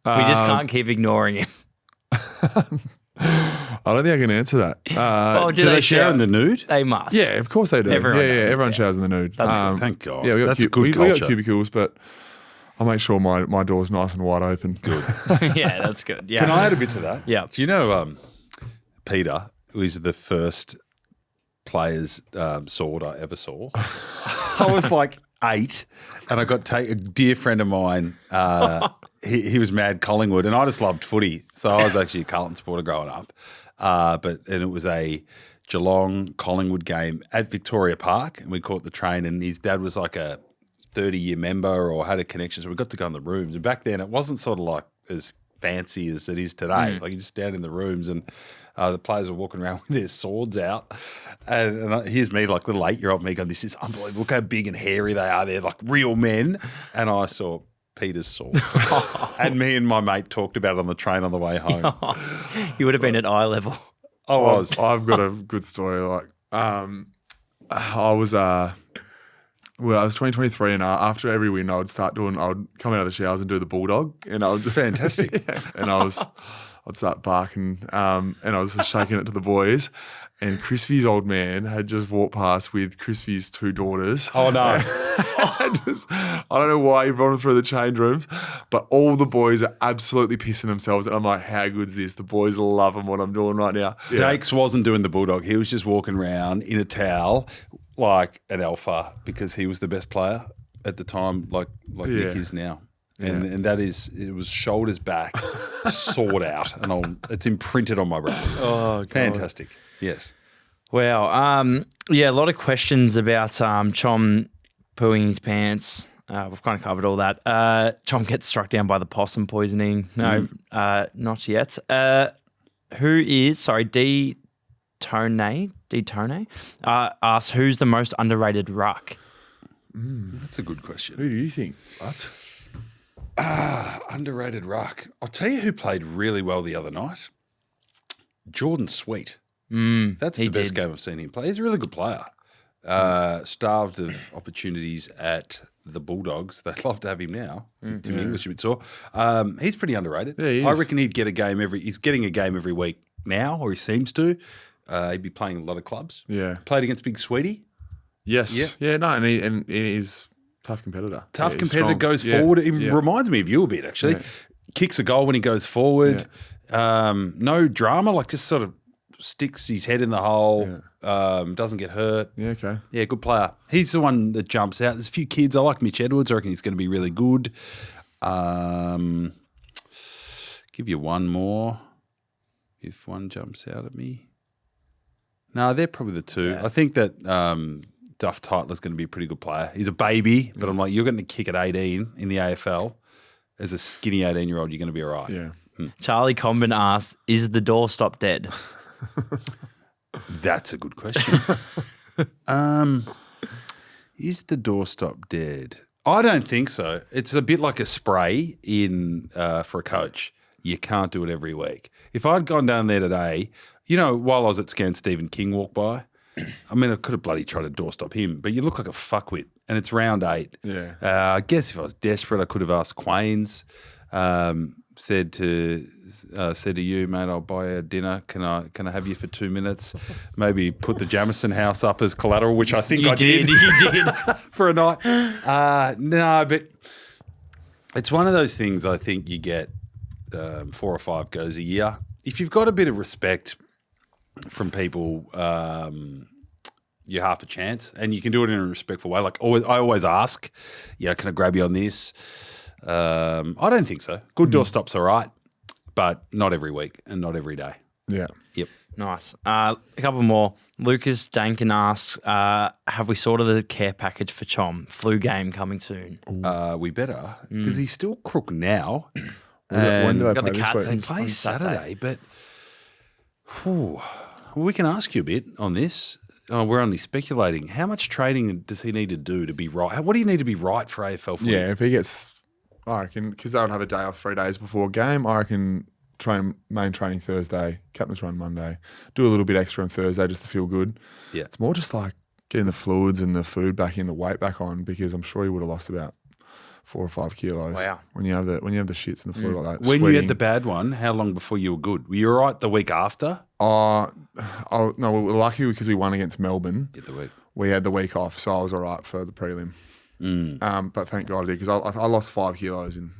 just can't keep ignoring him. I don't think I can answer that. Oh, Do they share in the nude? They must. Yeah, of course they do. Everyone does. Everyone showers in the nude. That's good. Thank God. Yeah, That's a good we culture. got cubicles, but I'll make sure my door's nice and wide open. Good. Yeah, that's good. Yeah. Can I add a bit to that? Yeah. Do you know Peter was the first player's sword I ever saw? I was like 8 and I got a dear friend of mine, he was mad Collingwood and I just loved footy. So I was actually a Carlton supporter growing up. And it was a Geelong Collingwood game at Victoria Park and we caught the train and his dad was like a 30-year member or had a connection. So we got to go in the rooms. And back then it wasn't sort of like as fancy as it is today. Like you just stand in the rooms and the players were walking around with their swords out. And here's me, like little 8-year-old me going, this is unbelievable. Look how big and hairy they are. They're like real men. And I saw Peter's sword. And me and my mate talked about it on the train on the way home. You would have been at eye level. I was. I've got a good story. Like, I was 2023, and after every win, I would come out of the showers and do the bulldog, and I would Fantastic. and I'd start barking, and I was just shaking it to the boys. And Crispy's old man had just walked past with Crispy's 2 daughters. Oh, no. I don't know why he brought them through the change rooms, but all the boys are absolutely pissing themselves. And I'm like, how good's this? The boys are loving what I'm doing right now. Yeah. Dakes wasn't doing the bulldog. He was just walking around in a towel like an alpha because he was the best player at the time, like Nick is now. And that is, it was shoulders back, sword out, and it's imprinted on my brain. Oh, God. Fantastic. Yes. Wow. Yeah, a lot of questions about Chom pooing his pants. We've kind of covered all that. Chom gets struck down by the possum poisoning. No, not yet. D Tone asks, who's the most underrated ruck? That's a good question. Who do you think? What? Underrated ruck. I'll tell you who played really well the other night. Jordan Sweet. That's the best game I've seen him play. He's a really good player. Starved of opportunities at the Bulldogs. They'd love to have him now. To be English a bit sore. He's pretty underrated. Yeah, he is. I reckon he'd get a game he's getting a game every week now, or he seems to. He'd be playing a lot of clubs. Yeah. Played against Big Sweetie. Yes. Yeah, no, and he's tough competitor. Tough Yeah, competitor, strong. goes Yeah, forward. It yeah. reminds me of you a bit, actually. Yeah. Kicks a goal when he goes forward. No drama, like just sort of sticks his head in the hole, doesn't get hurt. Yeah, okay. Yeah, good player. He's the one that jumps out. There's a few kids. I like Mitch Edwards. I reckon he's going to be really good. Give you one more if one jumps out at me. No, they're probably the two. Yeah. I think that Duff Tytler's going to be a pretty good player. He's a baby, but I'm like, you're going to kick at 18 in the AFL. As a skinny 18-year-old, you're going to be all right. Yeah. Charlie Comben asked, is the doorstop dead? That's a good question. Is the doorstop dead? I don't think so. It's a bit like a spray for a coach. You can't do it every week. If I'd gone down there today, while I was at Scan, Stephen King walked by, I mean, I could have bloody tried to doorstop him, but you look like a fuckwit, and it's round 8. Yeah. I guess if I was desperate, I could have asked Quains. Said to you, mate, I'll buy you dinner. Can I have you for 2 minutes? Maybe put the Jamison house up as collateral, which I think I did. You did. For a night. No, but it's one of those things. I think you get 4 or 5 goes a year. If you've got a bit of respect from people, you're half a chance, and you can do it in a respectful way. Like I always ask, can I grab you on this? I don't think so. Good doorstop's all right, but not every week and not every day. Yeah. Yep. Nice. A couple more. Lucas Dankin asks, have we sorted the care package for Chom? Flu game coming soon. We better, because he's still crook now. When do they got play the this Cats week? They play on Saturday, but we can ask you a bit on this. We're only speculating. How much training does he need to do to be right? What do you need to be right for AFL footy? Yeah, if he gets, I reckon, because they would have a day off 3 days before a game, I reckon main training Thursday, captain's run Monday, do a little bit extra on Thursday just to feel good. Yeah. It's more just like getting the fluids and the food back in, the weight back on, because I'm sure he would have lost about 4 or 5 kilos. Wow. When you have the shits and the flu like that. When you sweating. had the bad one, how long before you were good? Were you all right the week after? No, we were lucky because we won against Melbourne. Yeah, the week. We had the week off, so I was all right for the prelim. But thank God I did, because I lost 5 kilos in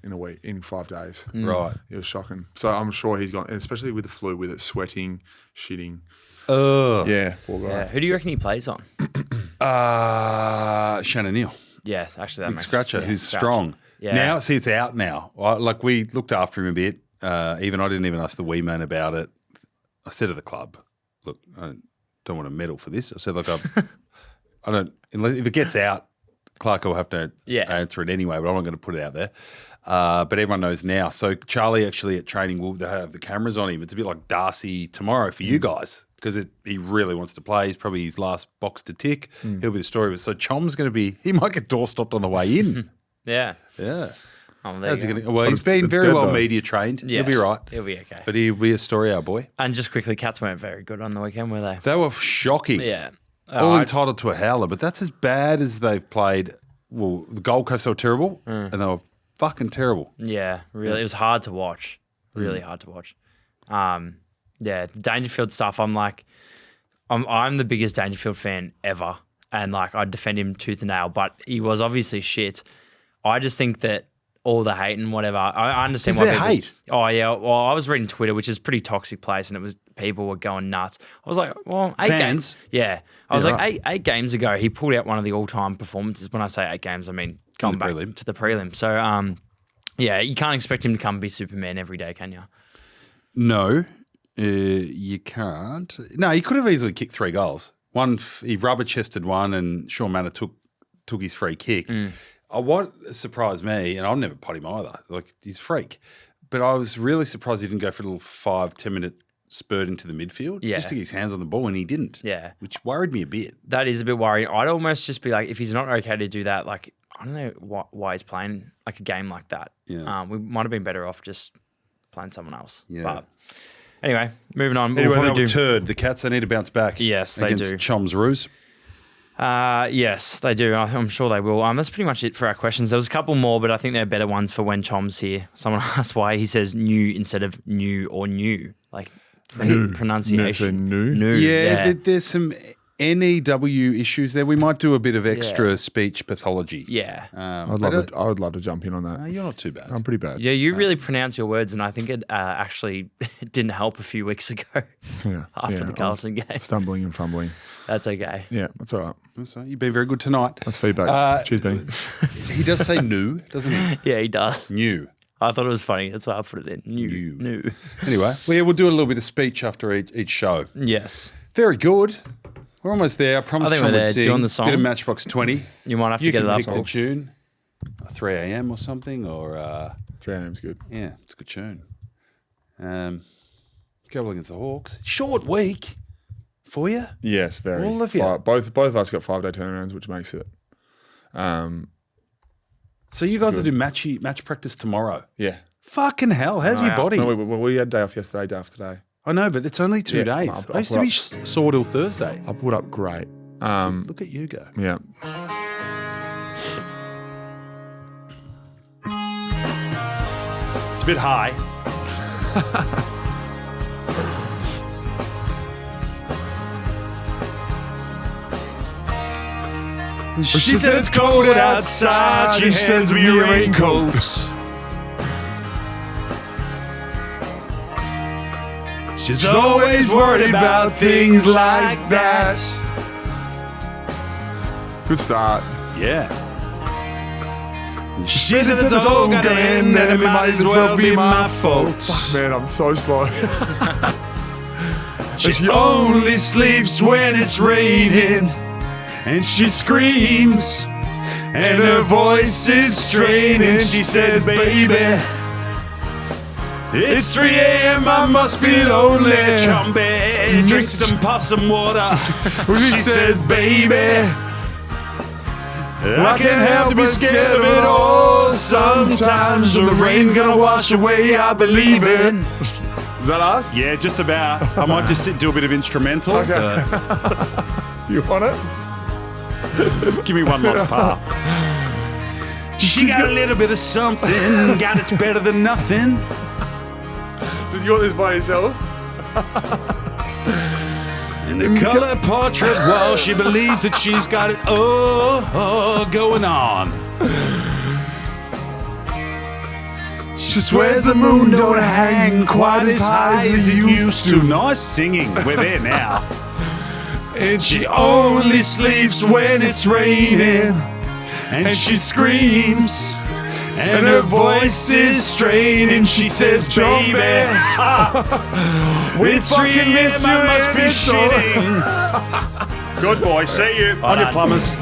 a week, in 5 days. Right. It was shocking. So I'm sure he's gone, especially with the flu, with it sweating, shitting. Oh. Yeah, poor guy. Yeah. Who do you reckon he plays on? Shannon Neal. Yeah, actually, that Big makes scratcher, yeah, who's scratch. strong. Yeah. Now, see, it's out now. Like, we looked after him a bit. I didn't even ask the wee man about it. I said to the club, look, I don't want to medal for this. I said, look, I don't, if it gets out, Clark will have to answer it anyway, but I'm not going to put it out there. But everyone knows now. So Charlie actually at training will have the cameras on him. It's a bit like Darcy tomorrow for you guys, because he really wants to play. He's probably his last box to tick. He'll be the story of it. So Chom's going to be, he might get doorstopped on the way in. Yeah. Yeah. Oh, there How's you he go. gonna, well, he's been it's very dead, well though. media trained. Yes, He'll be right. He'll be okay. But he'll be a story, our boy. And just quickly, Cats weren't very good on the weekend, were they? They were shocking. Yeah. All entitled to a howler, but that's as bad as they've played. Well, the Gold Coast, they were terrible, and they were fucking terrible. Yeah, really. It was hard to watch. Really hard to watch. Yeah, Dangerfield stuff, I'm the biggest Dangerfield fan ever. And I defend him tooth and nail, but he was obviously shit. I just think that all the hate and whatever, I understand Is why there people... hate? Oh, yeah. Well, I was reading Twitter, which is a pretty toxic place, and people were going nuts. I was like, well, 8 Fans? games. Yeah. I was Yeah, like, right. eight games ago, he pulled out one of the all-time performances. When I say 8 games, I mean going back prelim. to the prelim. So, yeah, you can't expect him to come be Superman every day, can you? No, you can't. No, he could have easily kicked 3 goals. One, he rubber-chested one, and Sean Manor took his free kick. What surprised me, and I'll never pot him either, he's a freak, but I was really surprised he didn't go for a little 5-10 minute spurt into the midfield just to get his hands on the ball, and he didn't. Yeah. Which worried me a bit. That is a bit worrying. I'd almost just be like, if he's not okay to do that, I don't know why he's playing a game like that. Yeah. We might have been better off just playing someone else. Yeah. But anyway, moving on. Anyway, We'll they probably were turd. The Cats, they need to bounce back. Yes, they against do. Chom's Roos. Yes, they do. I'm sure they will. That's pretty much it for our questions. There was a couple more, but I think they're better ones for when Chom's here. Someone asked why he says new instead of new or new, pronunciation. New? Yeah, there's some NEW issues there. We might do a bit of extra speech pathology. Yeah. I would love to jump in on that. You're not too bad. I'm pretty bad. Yeah, you really pronounce your words, and I think it actually didn't help a few weeks ago Yeah. after yeah, the Carlton game. Stumbling and fumbling. That's okay. Yeah, that's all right. So you've been very good tonight. That's feedback. Cheers, Benny. He does say new, doesn't he? Yeah, he does. New. I thought it was funny. That's why I put it in. New. Anyway, we'll do a little bit of speech after each show. Yes. Very good. We're almost there. I promised I think Chom we're would there. sing. Doing the song? Bit of Matchbox 20. You might have to You get can it up. pick the tune. 3 a.m. or something, or 3 a.m.'s good. yeah, it's a good tune. Go against the Hawks. Short week for you. Yes, very. All of you. Both of us got 5-day turnarounds, which makes it. So you guys will do match practice tomorrow. Yeah. Fucking hell! How's your body? No, we had day off yesterday, day after day. I know, but it's only 2 days. I used to be sore till Thursday. I put up great. Look at you go. Yeah. It's a bit high. She said it's cold outside. She hands me a raincoat. She's always worried about things like that. Good start. Yeah. She said it's all gonna end and it might as well be my fault. Man, I'm so slow. She only sleeps when it's raining, and she screams, and her voice is straining. She says, baby, it's 3 a.m., I must be lonely. Chomby, drink some possum water. She says, baby, I can't help to be scared of it all. Sometimes when the rain's gonna wash away, I believe it. Is that us? Yeah, just about. I might just do a bit of instrumental. Okay. You want it? Give me one lost part. She got a little bit of something. God, it's better than nothing. Did you want this by yourself? In the color portrait wall, she believes that she's got it all going on. She swears the moon don't hang quite as high as it used to. Nice singing. We're there now. And she only sleeps when it's raining. And she screams. And her voice is straining. She says, baby, it's 3 a.m. I must be shitting. Good boy. See you on your plumbers.